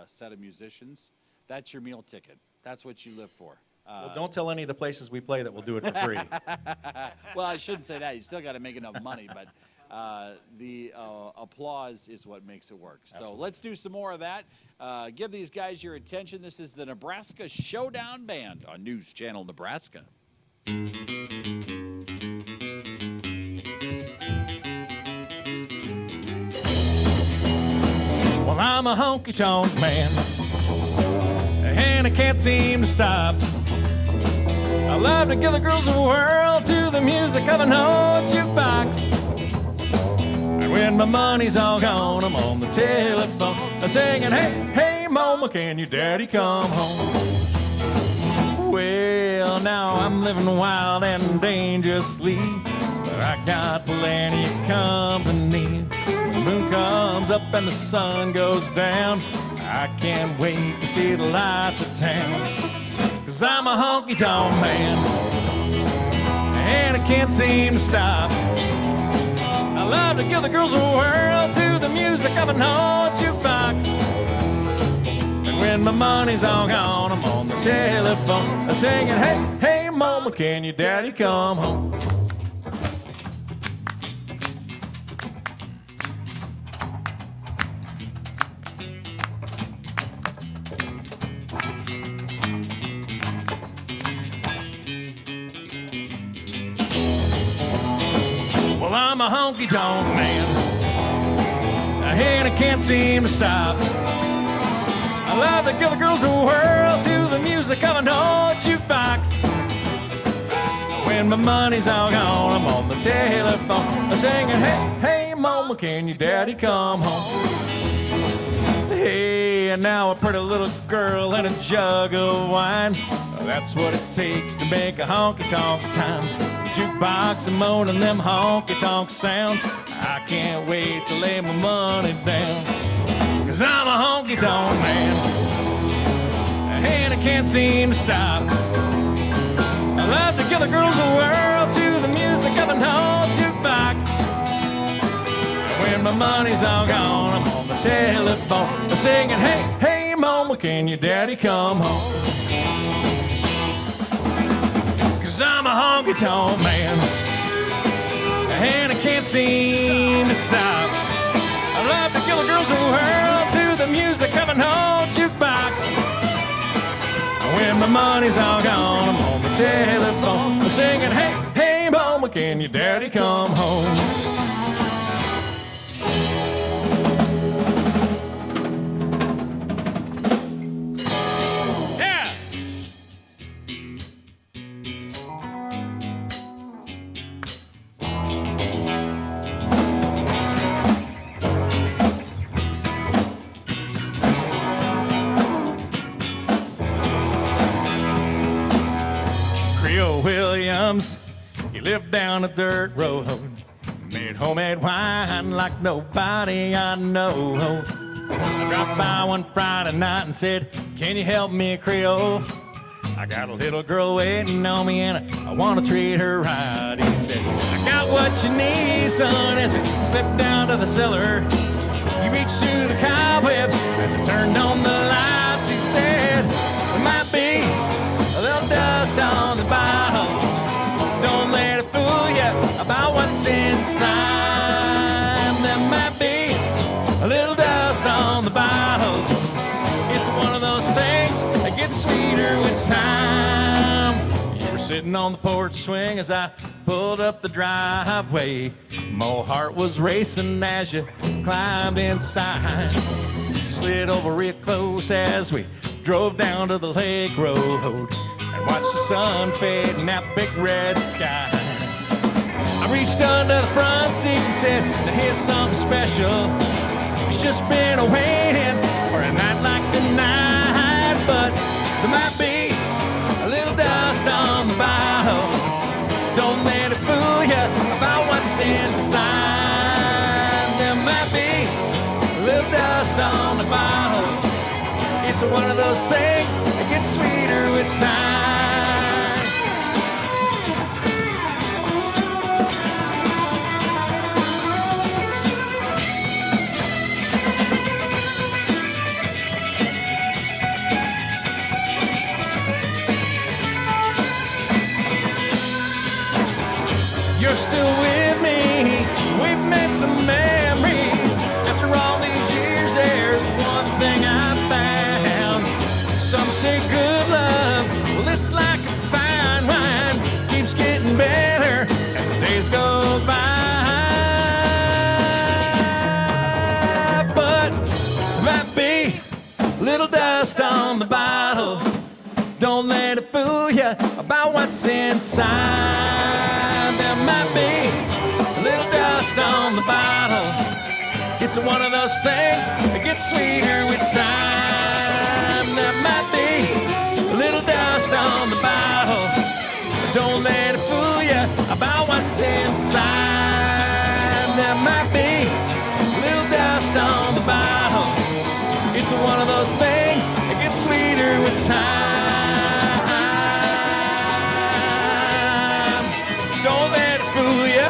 set of musicians, that's your meal ticket. That's what you live for. Well, don't tell any of the places we play that we'll do it for free. Well, I shouldn't say that. You still got to make enough money, but the applause is what makes it work. So let's do some more of that. Give these guys your attention. This is the Nebraska Showdown Band on News Channel Nebraska. Well, I'm a honky-tonk man, and I can't seem to stop. I love to give the girls a whirl to the music of an old jukebox. And when my money's all gone, I'm on the telephone singing, hey, hey, mama, can your daddy come home? Well, now I'm living wild and dangerously, but I got plenty of company. When the moon comes up and the sun goes down, I can't wait to see the lights of town. 'Cause I'm a honky-tonk man, and I can't seem to stop. I love to give the girls a whirl to the music of an old jukebox. And when my money's all gone, I'm on the telephone singing, hey, hey, mama, can your daddy come home? Well, I'm a honky-tonk man, and I can't seem to stop. I love to give the girls a whirl to the music of an old jukebox. When my money's all gone, I'm on the telephone singing, hey, hey, mama, can your daddy come home? Hey, and now a pretty little girl and a jug of wine. That's what it takes to make a honky-tonk time. Jukebox and moaning them honky-tonk sounds. I can't wait to lay my money down. 'Cause I'm a honky-tonk man, and I can't seem to stop. I love to give the girls a whirl to the music of an old jukebox. When my money's all gone, I'm on the telephone singing, hey, hey, mama, can your daddy come home? 'Cause I'm a honky-tonk man, and I can't seem to stop. I love to give the girls a whirl to the music of an old jukebox. When my money's all gone, I'm on the telephone singing, hey, hey, mama, can your daddy come home? Yeah! Creole Williams, he lived down a dirt road, made homemade wine like nobody I know. I dropped by one Friday night and said, can you help me, Creole? I got a little girl waiting on me and I want to treat her right. He said, I got what you need, son, as we slipped down to the cellar. You reached through the cobwebs as I turned on the lights. He said, there might be a little dust on the bottle. Don't let it fool you about what's inside. There might be a little dust on the bottle. It's one of those things that gets sweeter with time. You were sitting on the porch swing as I pulled up the driveway. My heart was racing as you climbed inside. Slid over real close as we drove down to the lake road and watched the sun fade in that big red sky. I reached under the front seat and said, now here's something special. just been waiting for a night like tonight. But there might be a little dust on the bottle. Don't let it fool you about what's inside. There might be a little dust on the bottle. It's one of those things that gets sweeter with time. You're still with me. We've made some memories. After all these years, there's one thing I found. Some say good love, well, it's like a fine wine. Keeps getting better as the days go by. But there might be a little dust on the bottle. Don't let it fool you about what's inside. There might be a little dust on the bottle. It's one of those things that gets sweeter with time. There might be a little dust on the bottle. Don't let it fool you about what's inside. There might be a little dust on the bottle. It's one of those things that gets sweeter with time. Don't let it fool you.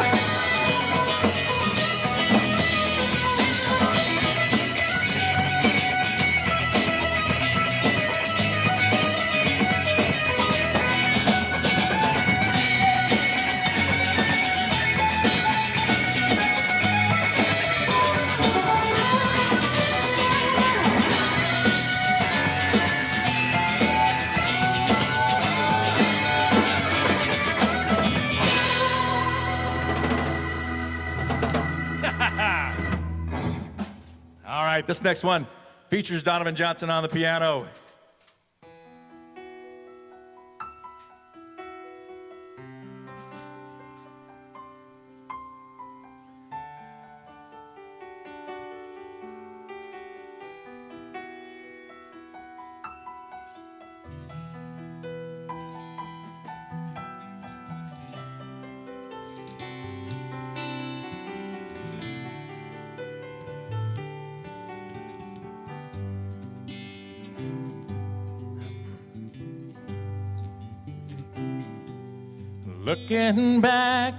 All right, this next one features Donovan Johnson on the piano. Looking back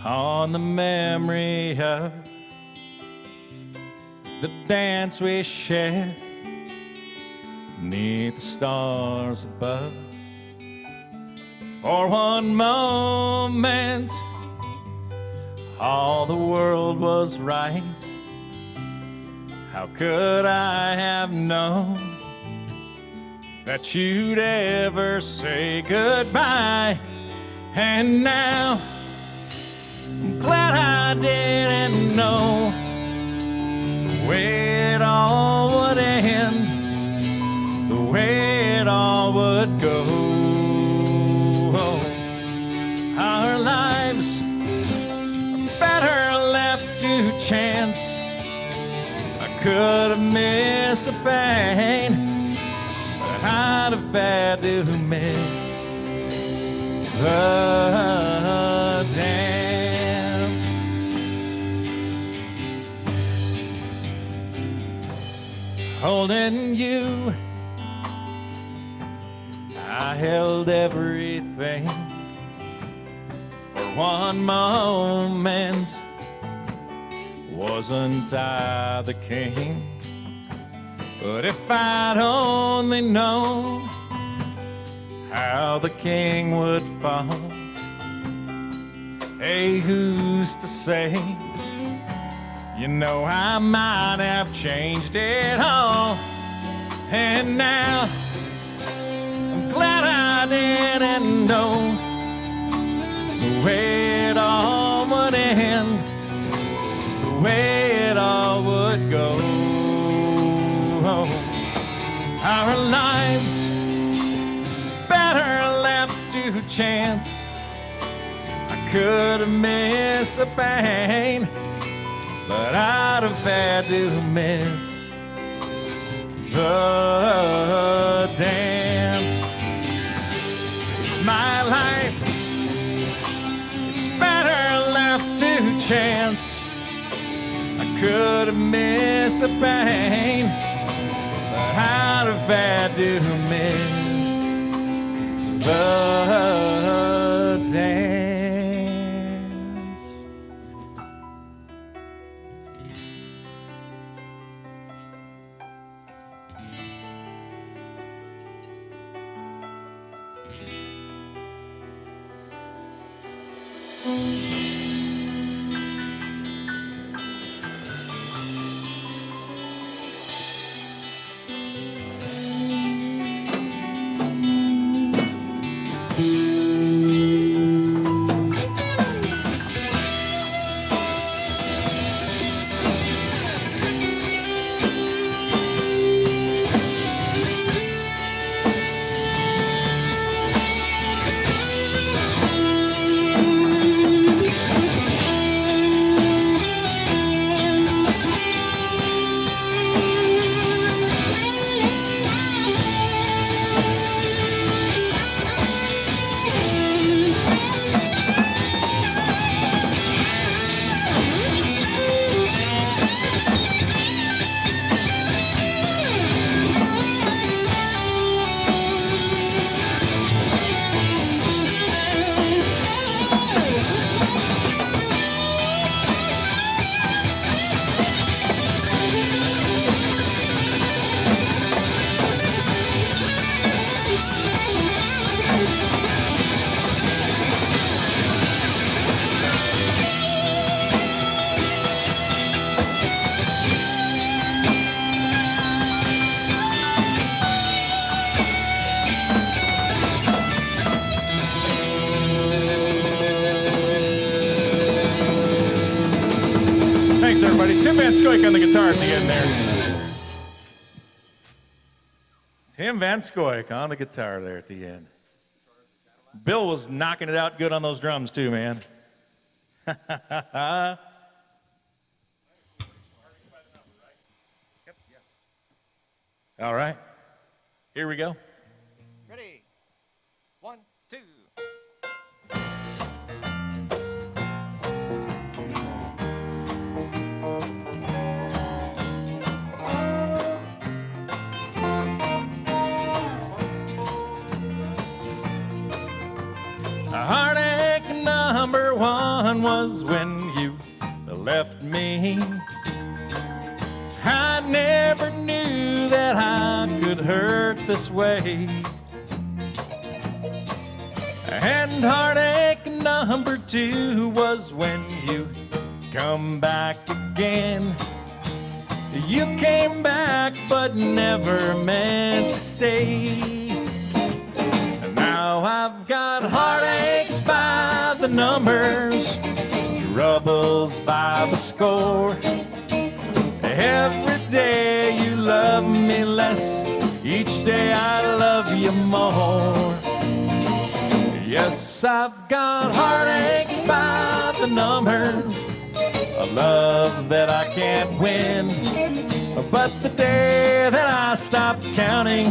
on the memory of the dance we shared neath the stars above. For one moment, all the world was right. How could I have known that you'd ever say goodbye? And now I'm glad I didn't know the way it all would end, the way it all would go. Our lives are better left to chance. I could have missed the pain, I'd have had to miss the dance. Holding you, I held everything. For one moment, wasn't I the king? But if I'd only known how the king would fall, hey, who's to say? You know, I might have changed it all. And now I'm glad I didn't know the way it all would end, the way it all would go. Our lives better left to chance. I could have missed the pain, but I'd have had to miss the dance. It's my life, it's better left to chance. I could have missed the pain, but I'd have had to miss the dance. Thanks, everybody. Tim Van Scoik on the guitar at the end there. Tim Van Scoik on the guitar there at the end. Bill was knocking it out good on those drums, too, man. All right. Here we go. Ready? 1, 2. Heartache number one was when you left me. I never knew that I could hurt this way. And heartache number two was when you come back again. You came back but never meant to stay. Now I've got heartaches by the numbers, troubles by the score. Every day you love me less, each day I love you more. Yes, I've got heartaches by the numbers, a love that I can't win. But the day that I stop counting,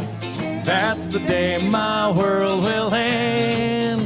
that's the day my world will end.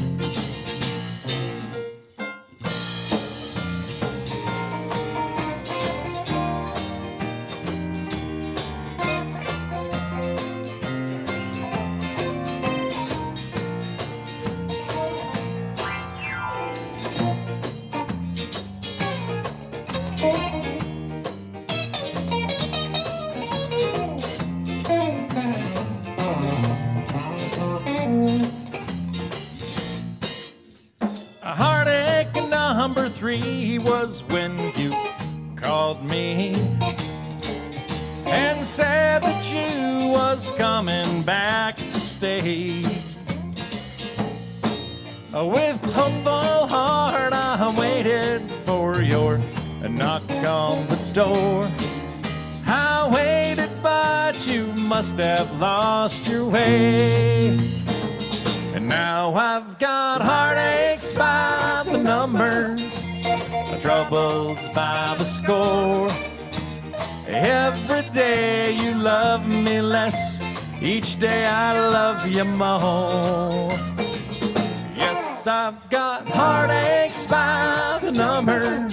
Heartache number three was when you called me and said that you was coming back to stay. With hopeful heart I waited for your knock on the door. I waited but you must have lost your way. And now I've got heartaches by the numbers, troubles by the score. Every day you love me less, each day I love you more. Yes, I've got heartaches by the number,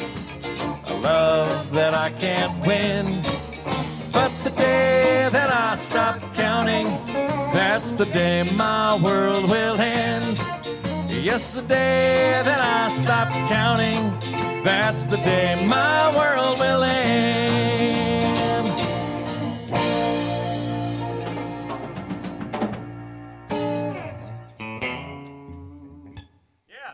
a love that I can't win. But the day that I stop counting, that's the day my world will end. Yes, the day that I stop counting, that's the day my world will end. Yeah.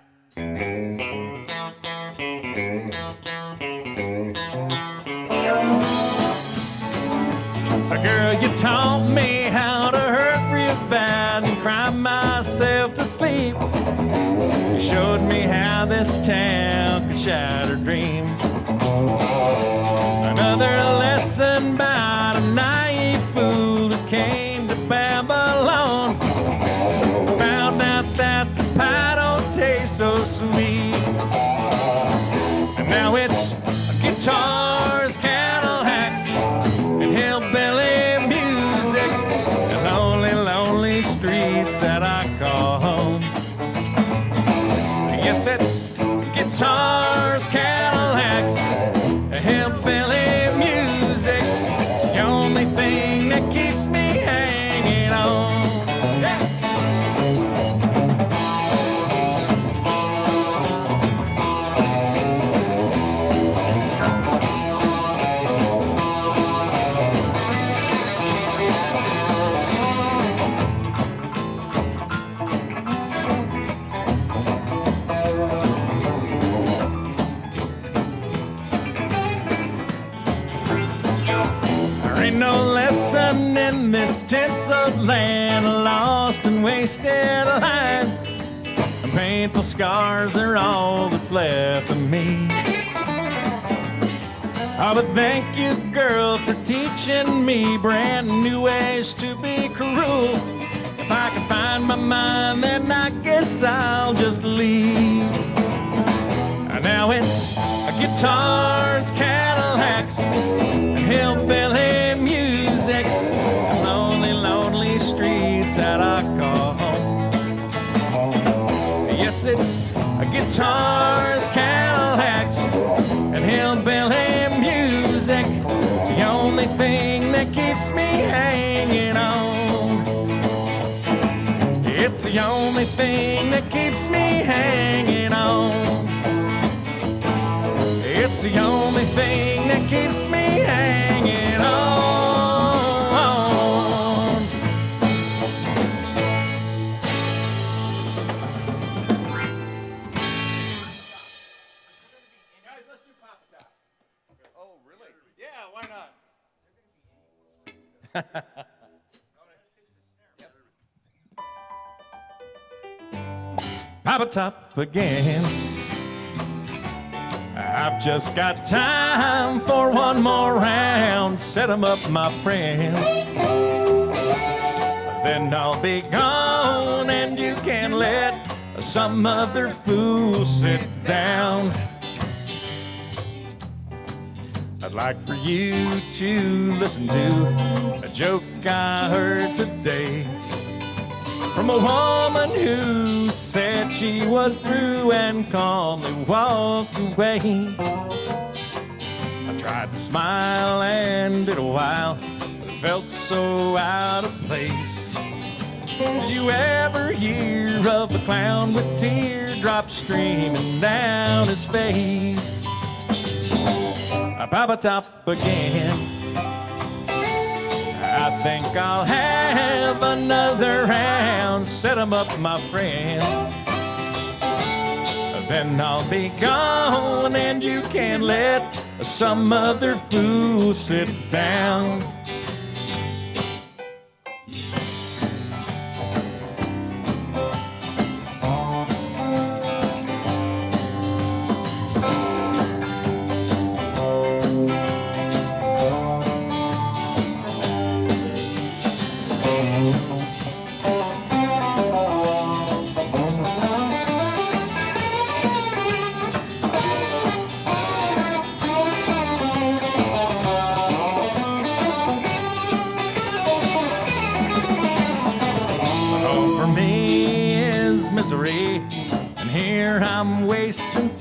Girl, you taught me how to hurt real bad and cry myself to sleep. You showed me how this town could shatter dreams. Another lesson about a naive fool that came to Babylon. Found out that the pie don't taste so sweet. And now it's guitars, Cadillacs, and hillbilly music, and lonely, lonely streets that I call home. Yes, it's guitars, Cadillacs, and hillbilly music. It's the only thing that keeps me hanging on. Yeah. No lesson in this tinsel land, lost and wasted lives, and painful scars are all that's left of me. Oh, but thank you, girl, for teaching me brand new ways to be cruel. If I can find my mind, then I guess I'll just leave. Now it's guitars, Cadillacs, and hillbilly music, and lonely, lonely streets that I call home. Yes, it's guitars, Cadillacs, and hillbilly music. It's the only thing that keeps me hanging on. It's the only thing that keeps me hanging on. It's the only thing that keeps me hanging on. Guys, let's do Papa Top. Oh, really? Yeah, why not? Papa Top again. I've just got time for one more round. Set 'em up, my friend. Then I'll be gone and you can let some other fool sit down. I'd like for you to listen to a joke I heard today from a woman who said she was through and calmly walked away. I tried to smile and did a while, but it felt so out of place. Did you ever hear of a clown with teardrops streaming down his face? Papa Top again. I think I'll have another round. Set 'em up, my friend. Then I'll be gone and you can let some other fool sit down.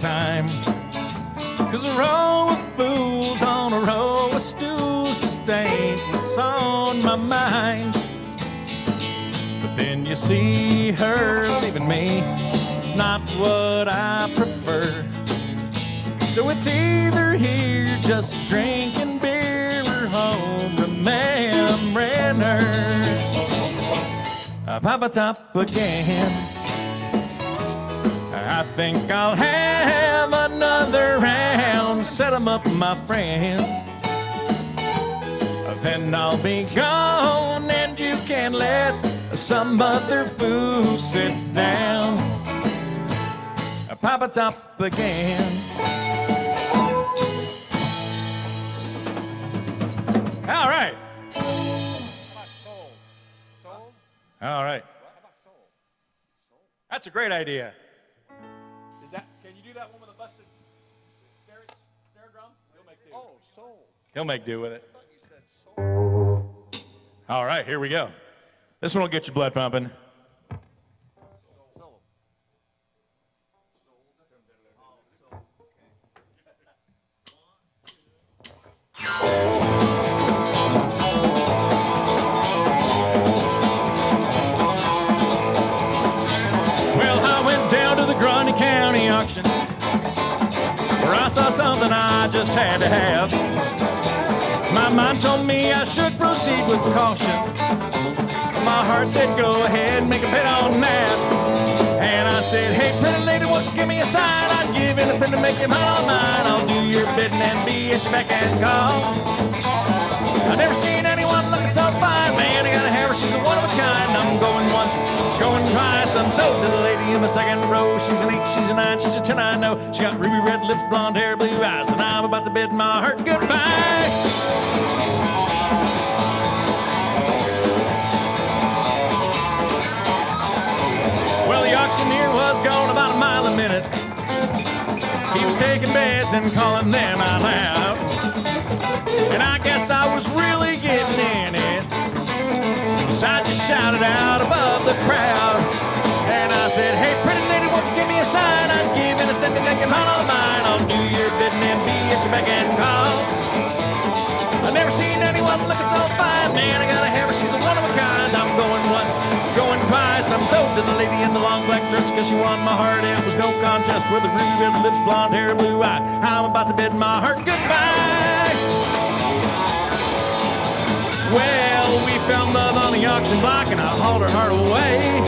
time. 'Cause a row of fools on a row of stools just ain't what's on my mind. But then you see her leaving me, it's not what I prefer. So it's either here just drinking beer or home remembering her. Papa Top again. I think I'll have another round. Set 'em up, my friend. Then I'll be gone and you can let some other fool sit down. Papa Top again. All right. How about soul? Soul? All right. How about soul? That's a great idea. Can you do that one with a busted snare drum? He'll make do. Oh, soul. He'll make do with it. I thought you said soul. All right, here we go. This one will get your blood pumping. Soul. Well, I went down to the Grundy County auction where I saw something I just had to have. My mind told me I should proceed with caution. My heart said, go ahead, make a bet on that. And I said, hey, pretty lady, won't you give me a sign? I'd give anything to make you mine on mine. I'll do your bidding and be at your beck and call. I've never seen anyone looking so fine. Man, I got a hair, she's a one of a kind. I'm going once, going twice. I'm sold to the lady in the second row. She's an 8, she's a 9, she's a 10, I know. She got ruby red lips, blonde hair, blue eyes. And I'm about to bid my heart goodbye. Well, the auctioneer was going about a mile a minute. He was taking bets and calling them out loud. And I guess I was really getting in it, 'cause I just shouted out above the crowd. And I said, hey, pretty lady, won't you give me a sign? I'd give anything to make it mine on mine. I'll do your bidding and be at your beck and call. I've never seen anyone looking so fine. Man, I got a hammer, she's a one of a kind. I'm going once, going twice. I'm sold to the lady in the long black dress, 'cause she won my heart. It was no contest with the ruby red lips, blonde hair, blue eye. I'm about to bid my heart goodbye. Well, we found love on the auction block and I hauled her heart away.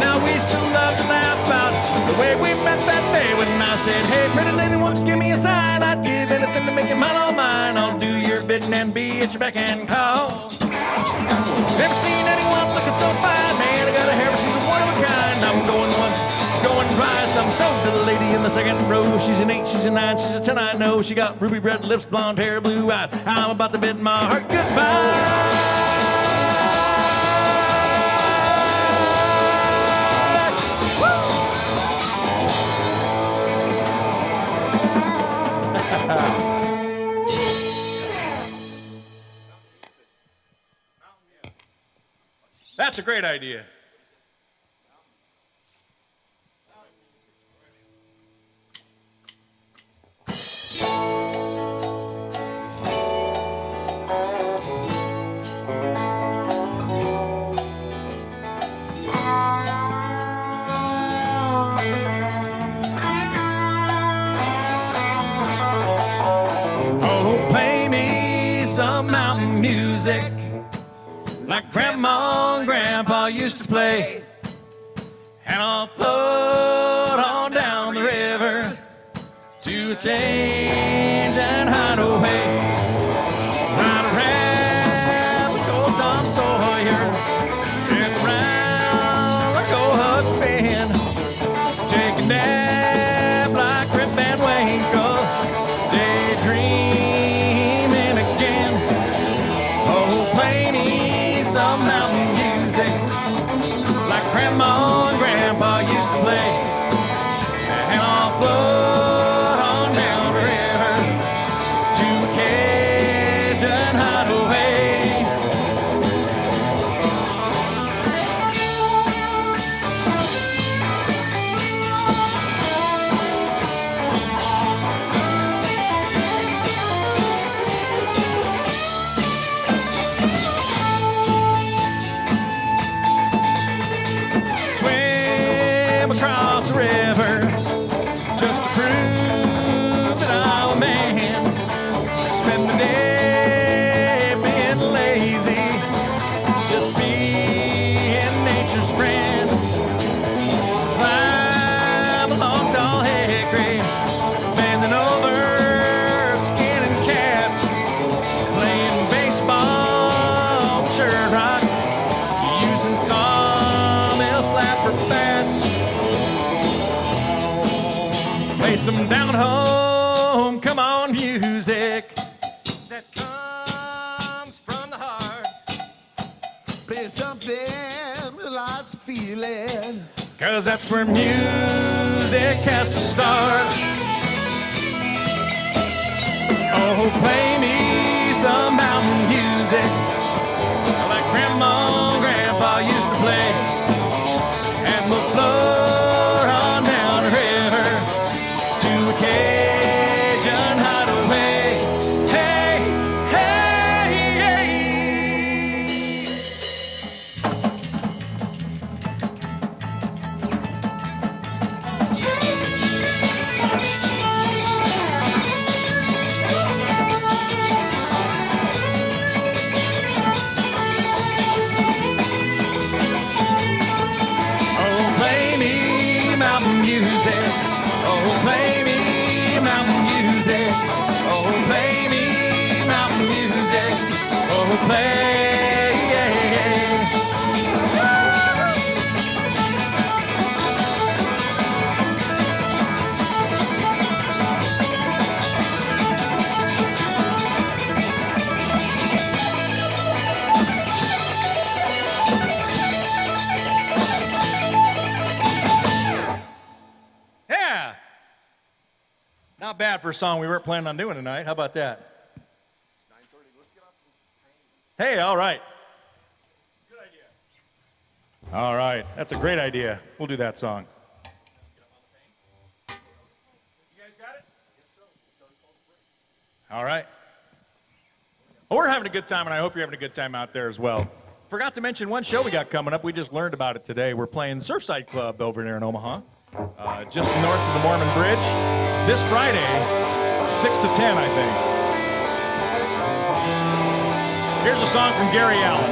Now we still love to laugh about the way we met that day when I said, hey, pretty lady, won't you give me a sign? I'd give anything to make it mine on mine. I'll do your bidding and be at your beck and call. Never seen anyone looking so fine. Man, I got a hair, she's a one of a kind. I'm going once, going twice. I'm sold to the lady in the second row. She's an 8, she's a 9, she's a 10, I know. She got ruby red lips, blonde hair, blue eyes. I'm about to bid my heart goodbye. That's a great idea. Oh, play me some mountain music like Grandma and Grandpa used to play, and I'll float on down the river to a strange and hideaway. Ride around like old Tom Sawyer, trip around like old Huck Finn, take a nap like Rip Van Winkle, daydreaming again. Oh, play me some mountain music like Grandma and Grandpa used to play, and I'll float on down the river river just to prove that I'm a man. Spend the day being lazy, just being nature's friend. Climb a long tall hickory, bending over, skinning cats, playing baseball, church rocks, using sawmill slap for bats. Play some down home, come on music that comes from the heart. Play something with lots of feeling. 'Cause that's where music has to start. Oh, play me some mountain music like Grandma and Grandpa used to play. And we'll float on down the river to a Cajun hideaway. Hey, hey, hey. Oh, play me mountain music. Oh, play me mountain music. Oh, play me mountain music. Oh, play. Yeah. Not bad for a song we weren't planning on doing tonight. How about that? It's 9:30. Let's get off this pain. Hey, all right. Good idea. All right. That's a great idea. We'll do that song. You guys got it? Yes, sir. All right. Well, we're having a good time, and I hope you're having a good time out there as well. Forgot to mention one show we got coming up. We just learned about it today. We're playing Surfside Club over there in Omaha, just north of the Mormon Bridge, this Friday, 6 to 10, I think. Here's a song from Gary Allen.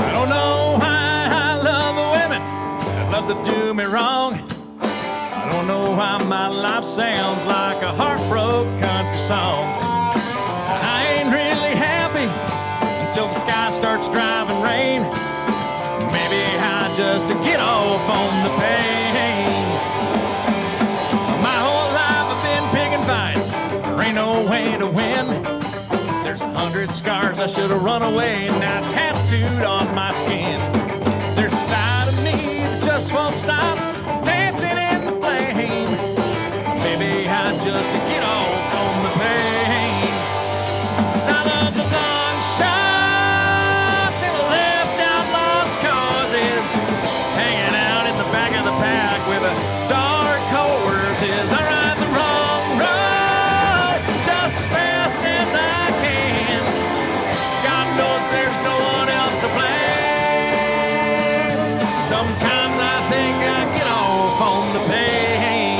I don't know why I love the women that love to do me wrong. I don't know why my life sounds like a heartbroken country song. I ain't really happy until the sky starts driving rain. Maybe I just get off on the pain. My whole life I've been picking fights. There ain't no way to win. There's 100 scars I should have run away, now tattooed on my skin. There's a side of me that just won't stop dancing in the flame. Maybe I just get off on the pain. 'Cause I love the long shots and the left out lost causes, hanging out in the back of the pack with a dark horses. I ride the wrong road just as fast as I can. God knows there's no one else to blame. Sometimes I think I get off on the pain.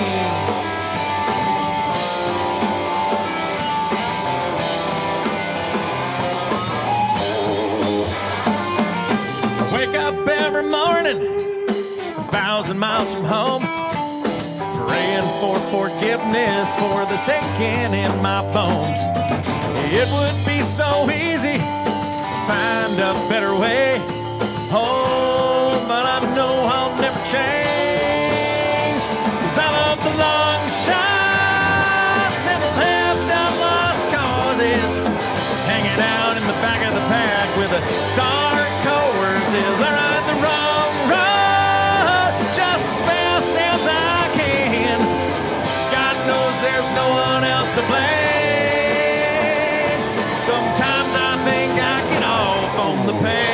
I wake up every morning 1,000 miles from home, praying for forgiveness for the sinking in my bones. It would be so easy to find a better way. Oh, but I know I'll never change. 'Cause I love the long shots and the left out lost causes, hanging out in the back of the pack with the dark horses. I ride the wrong road just as fast as I can. God knows there's no one else to blame. Sometimes I think I get off on the pain.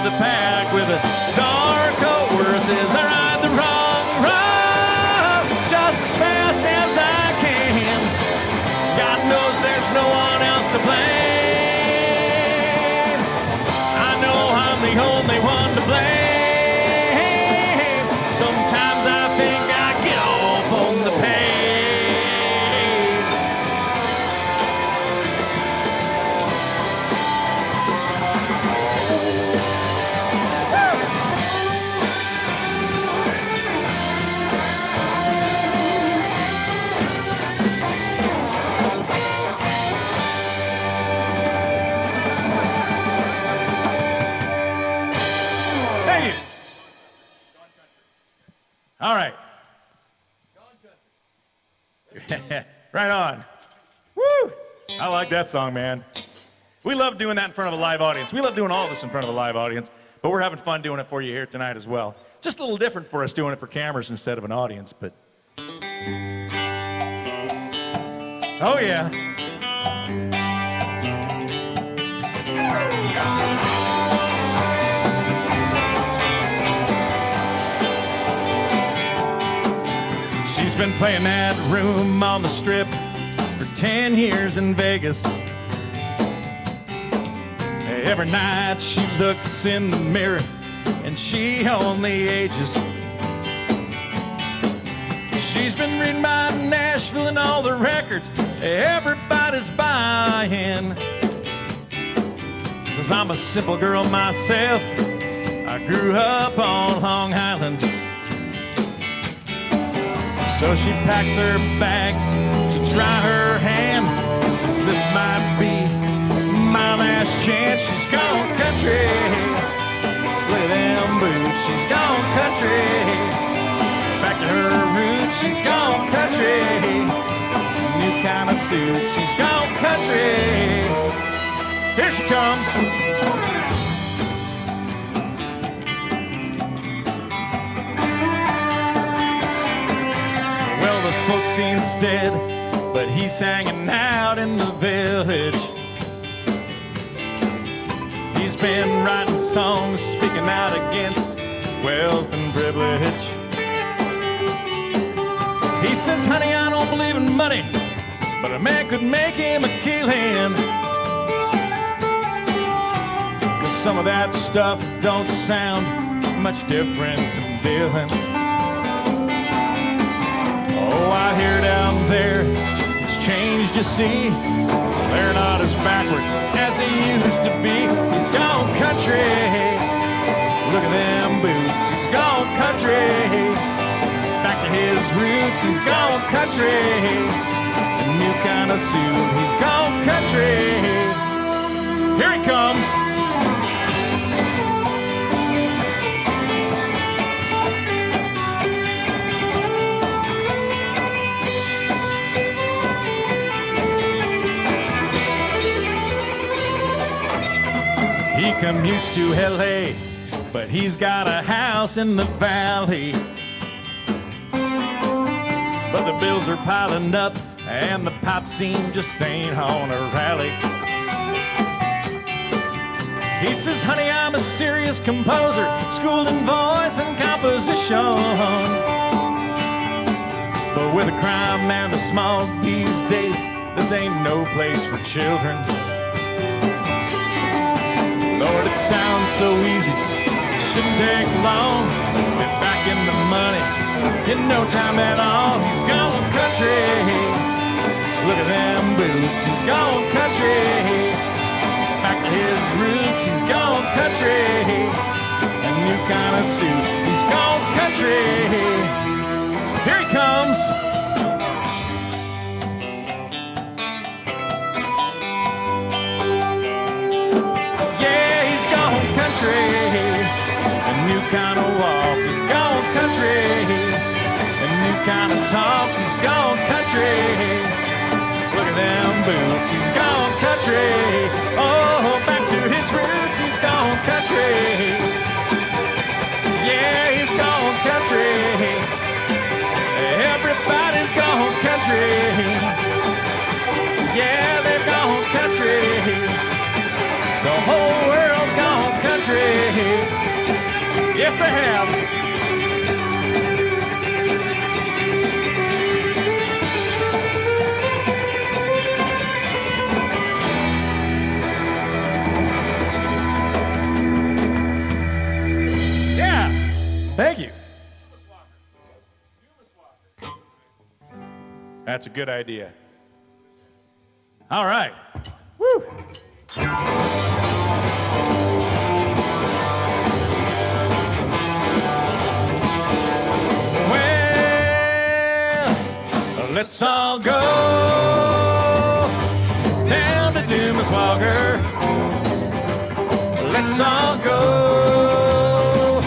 with a pack with a dark horses. I ride the wrong road just as fast as I can. God knows there's no one else to blame. I know I'm the only one to blame. Sometimes I think I get off on the pain. Thank you. All right. Right on. Woo! I like that song, man. We love doing that in front of a live audience. We love doing all this in front of a live audience, but we're having fun doing it for you here tonight as well. Just a little different for us doing it for cameras instead of an audience, but... Oh, yeah. She's been playing that room on the strip for 10 years in Vegas. Every night she looks in the mirror and she only ages. She's been reading about Nashville and all the records everybody's buying. Says I'm a simple girl myself, I grew up on Long Island. So she packs her bags to try her hand. Says this might be my last chance. She's gone country. Look at them boots. She's gone country. Back to her roots. She's gone country. New kind of suit. She's gone country. Here she comes. Well, the folks scene's dead, but he's hanging out in the village. He's been writing songs speaking out against wealth and privilege. He says, honey, I don't believe in money, but a man could make him a killing. 'Cause some of that stuff don't sound much different than dealing. Oh, I hear down there it's changed, you see. They're not as backward as they used to be. He's gone country. Look at them boots. He's gone country. Back to his roots. He's gone country. A new kind of suit. He's gone country. Here he comes. He commutes to LA, but he's got a house in the valley. But the bills are piling up, and the pop scene just ain't on a rally. He says, honey, I'm a serious composer, schooled in voice and composition. But with the crime and the smog these days, this ain't no place for children. Lord, it sounds so easy, it shouldn't take long. Get back in the money in no time at all. He's gone country. Look at them boots. He's gone country. Back to his roots. He's gone country. A new kind of suit. He's gone country. Here he comes. A new kind of walk, he's gone country. A new kind of talk, he's gone country. Look at them boots, he's gone country. Oh, back to his roots, he's gone country. Yeah, he's gone country. Everybody's gone country. Yeah, they've gone country. The whole world's gone country. Yes, they have. Yeah. Thank you. That's a good idea. All right. Woo. Well, let's all go down to Dumaswalker. Let's all go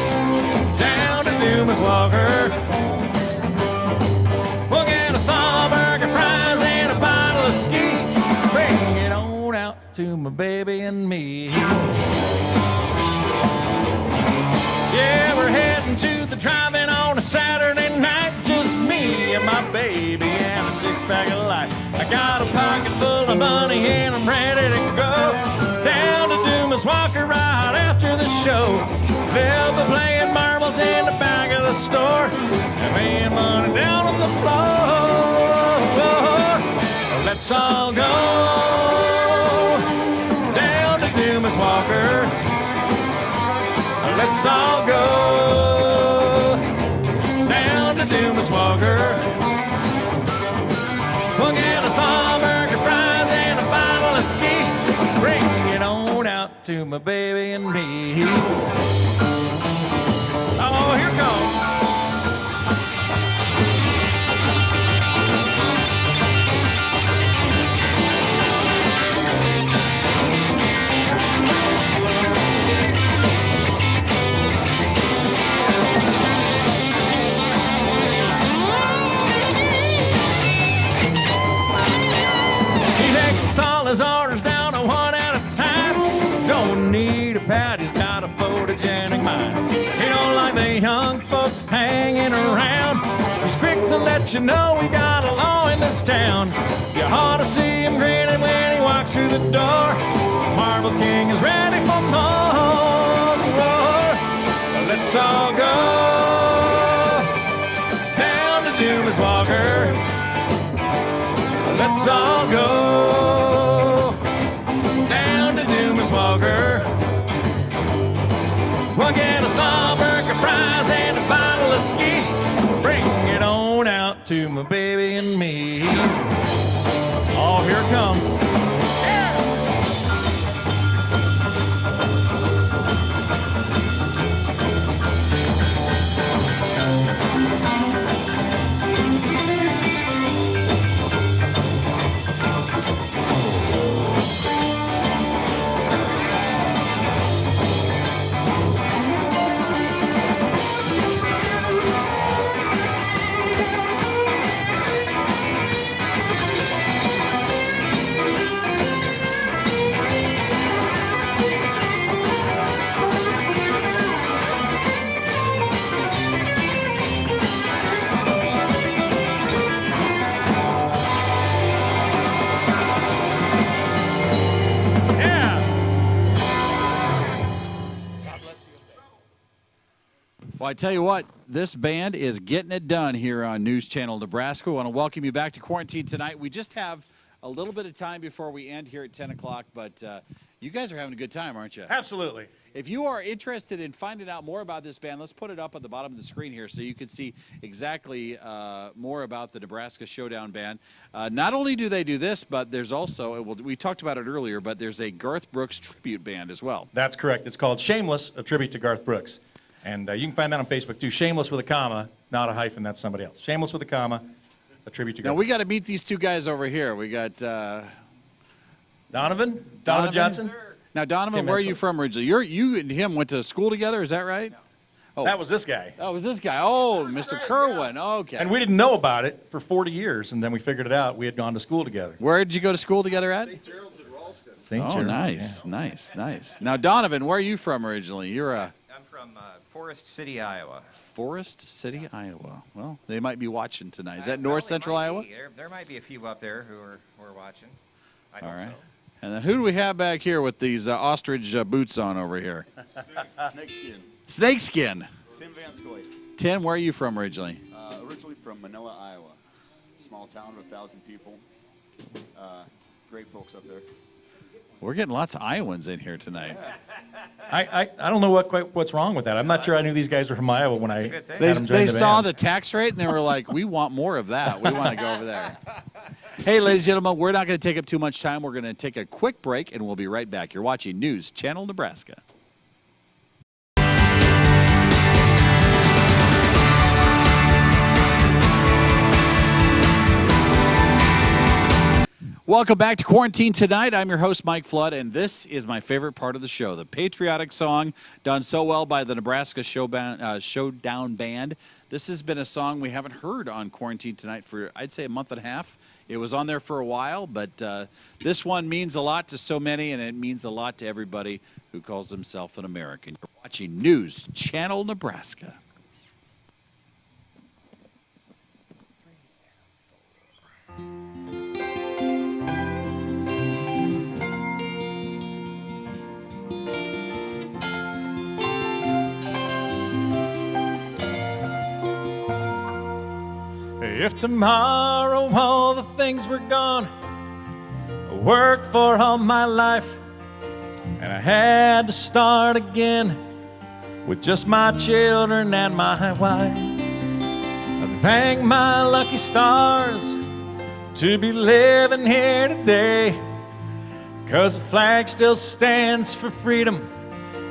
down to Dumaswalker. We'll get a sawburger, fries, and a bottle of ski. Bring it on out to my baby and me. Yeah, we're heading to the drive-in on a Saturday night. Just me and my baby and a six-pack of light. I got a pocket full of money and I'm ready to go down to Dumaswalker right after the show. They'll be playing marbles in the back of the store and laying money down on the floor. Let's all go down to Dumaswalker. Let's all go down to Dumaswalker. We'll get a sawburger, fries, and a bottle of ski. Bring it on out to my baby and me. Oh, here it goes. All his orders down to one at a time. Don't need a pad, he's got a photogenic mind. He don't like the young folks hanging around. He's quick to let you know we got a law in this town. You ought to see him grinning when he walks through the door. Marble King is ready for more. Let's all go down to Dumaswalker. Let's all go down to Dumaswalker. We'll get a sawburger, fries, and a bottle of ski. Bring it on out to my baby and me. Oh, here it comes. Well, I tell you what, this band is getting it done here on News Channel Nebraska. I want to welcome you back to Quarantine Tonight. We just have a little bit of time before we end here at 10 o'clock, but you guys are having a good time, aren't you? Absolutely. If you are interested in finding out more about this band, let's put it up at the bottom of the screen here so you can see exactly more about the Nebraska Showdown band. Not only do they do this, but there's also, we talked about it earlier, but there's a Garth Brooks tribute band as well. That's correct. It's called Shameless, a tribute to Garth Brooks. And you can find that on Facebook too. Shameless with a comma, not a hyphen, that's somebody else. Shameless with a comma, a tribute to Garth. Now we got to meet these two guys over here. We got Donovan Johnson. Now, Donovan, Tim where are Hensel. you from originally? You and him went to school together, is that right? Oh. That was this guy. Oh, it was this guy. Oh, Mr. Kerwin. Okay. And we didn't know about it for 40 years, and then we figured it out. We had gone to school together. Where did you go to school together at? St. Gerald's in Ralston. St. Oh, Gerald, nice, yeah. nice. Now, Donovan, where are you from originally? You're I'm from Forest City, Iowa. Forest City, Iowa. Well, they might be watching tonight. Is that north central Iowa? There might be a few up there who are watching. I All hope right. so. And then who do we have back here with these ostrich boots on over here? Snakeskin. Snakeskin. Tim Van Scoy. Tim, where are you from originally? Originally from Manila, Iowa. Small town of 1,000 people. Great folks up there. We're getting lots of Iowans in here tonight. I don't know what's wrong with that. I'm not sure I knew these guys were from Iowa when I had them join They the saw band. the tax rate and they were like, we want more of that. We want to go over there. Hey, ladies and gentlemen, we're not going to take up too much time. We're going to take a quick break and we'll be right back. You're watching News Channel Nebraska. Welcome back to Quarantine Tonight. I'm your host, Mike Flood, and this is my favorite part of the show, the patriotic song done so well by the Nebraska Showdown Band. This has been a song we haven't heard on Quarantine Tonight for, I'd say, a month and a half. It was on there for a while, but this one means a lot to so many, and it means a lot to everybody who calls himself an American. You're watching News Channel Nebraska. If tomorrow all the things were gone, I worked for all my life, and I had to start again with just my children and my wife. I thank my lucky stars to be living here today, 'cause the flag still stands for freedom,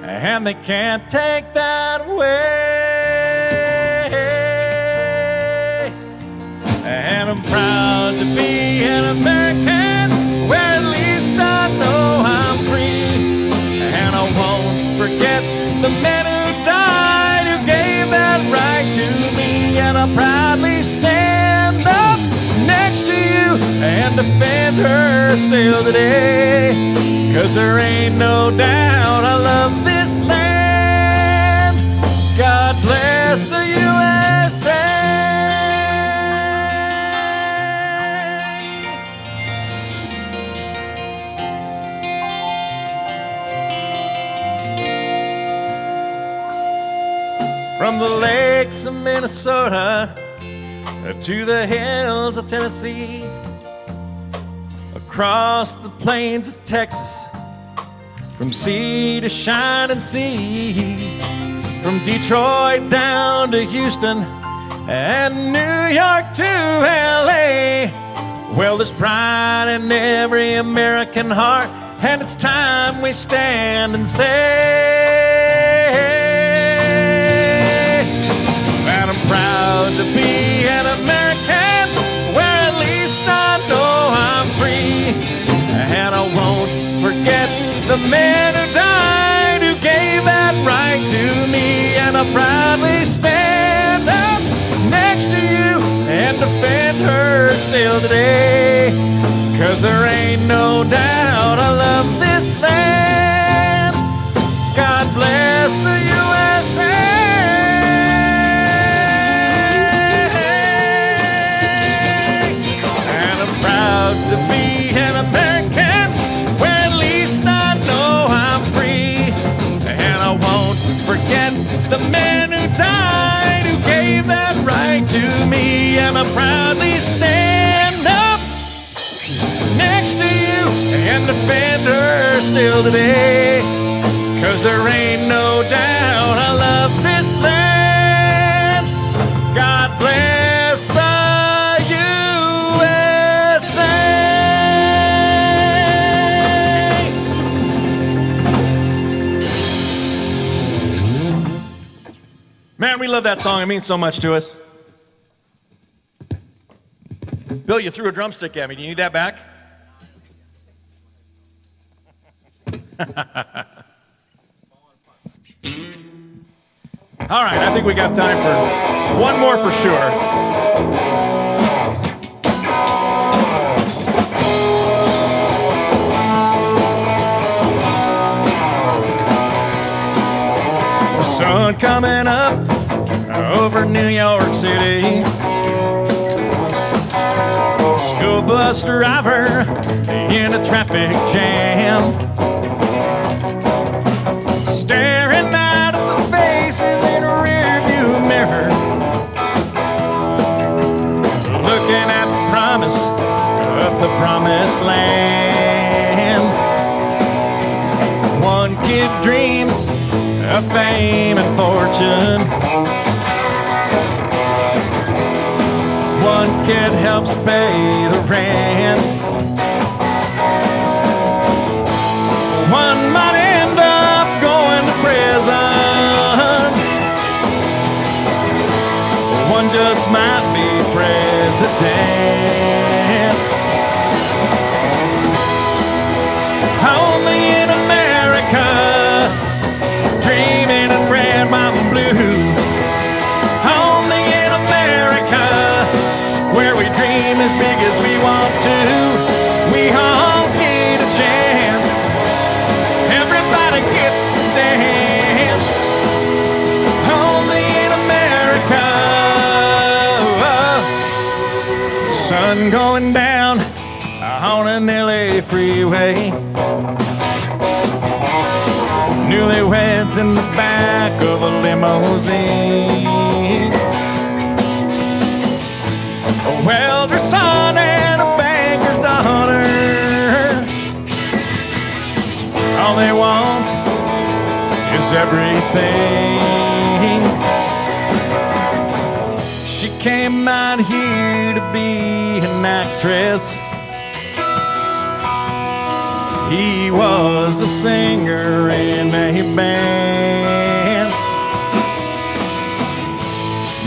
and they can't take that away. And I'm proud to be an American, where at least I know I'm free. And I won't forget the men who died, who gave that right to me. And I'll proudly stand up next to you and defend her still today. 'Cause there ain't no doubt I love this land. God bless the USA. From the lakes of Minnesota to the hills of Tennessee, across the plains of Texas, from sea to shining sea, from Detroit down to Houston and New York to LA. Well, there's pride in every American heart, and it's time we stand and say that I'm proud to be an American, where at least I know I'm free. And I won't forget the men who died, who gave that right to me. And I'll proudly stand up next to you and defend her still today. 'Cause there ain't no doubt I love this land. God bless the USA. Proud to be an American, where at least I know I'm free. And I won't forget the men who died, who gave that right to me. And I proudly stand up next to you and defend her still today. 'Cause there ain't no doubt I love this land. God bless the Man, we love that song. It means so much to us. Bill, you threw a drumstick at me. Do you need that back? All right, I think we got time for one more for sure. Sun coming up over New York City. School bus driver in a traffic jam, staring out at the face dreams of fame and fortune. One kid helps pay the rent. One might end up going to prison. One just might be president. Only in America, dreaming in red, white, and blue. Only in America, where we dream as big as we want to. We all get a chance. Everybody gets to dance. Only in America. Sun going down on an LA freeway. Newlyweds in the back of a limousine. A welder's son and a banker's daughter. All they want is everything. She came out here to be an actress. He was a singer in a band.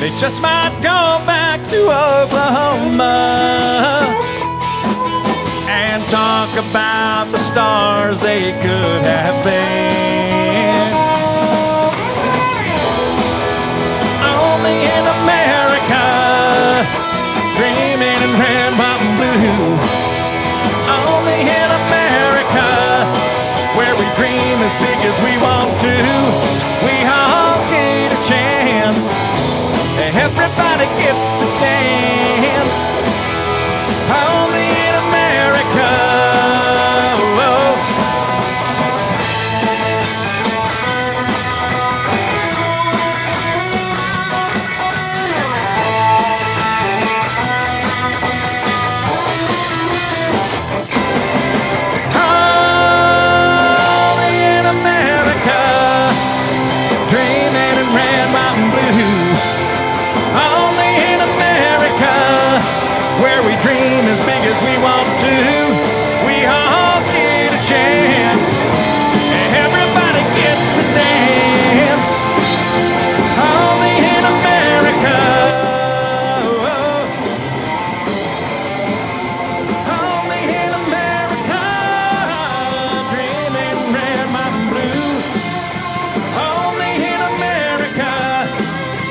They just might go back to Oklahoma and talk about the stars they could have been. Only in America, dreaming in red, white, and blue. Only in America, where we dream as big as we want to. We all get a chance. Everybody gets to dance. Only in America. Oh. Dream as big as we want to. We all get a chance. Everybody gets to dance. Only in America. Only in America. Dreaming red, white, and blue. Only in America,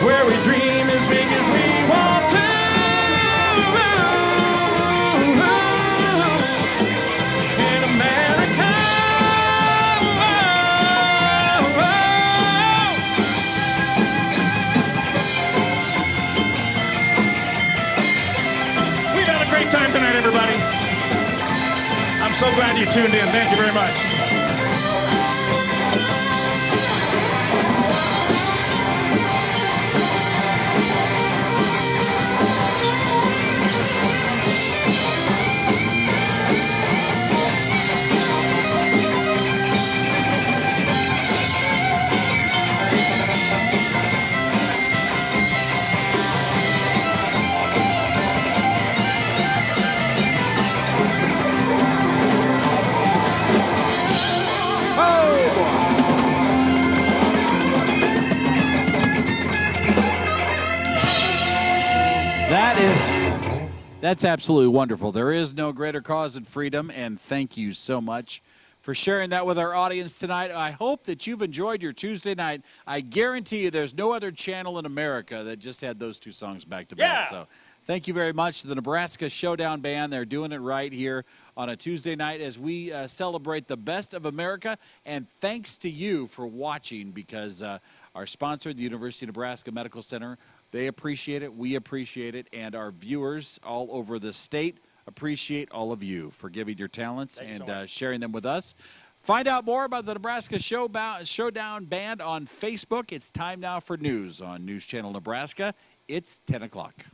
where we dream as big as we want to. Time tonight, everybody. I'm so glad you tuned in. Thank you very much. That's absolutely wonderful. There is no greater cause than freedom, and thank you so much for sharing that with our audience tonight. I hope that you've enjoyed your Tuesday night. I guarantee you there's no other channel in America that just had those two songs back to back. So thank you very much to the Nebraska Showdown Band. They're doing it right here on a Tuesday night as we celebrate the best of America. And thanks to you for watching, because our sponsor, the University of Nebraska Medical Center, they appreciate it, we appreciate it, and our viewers all over the state appreciate all of you for giving your talents and sharing them with us. Find out more about the Nebraska Showdown Band on Facebook. It's time now for news on News Channel Nebraska. It's 10 o'clock.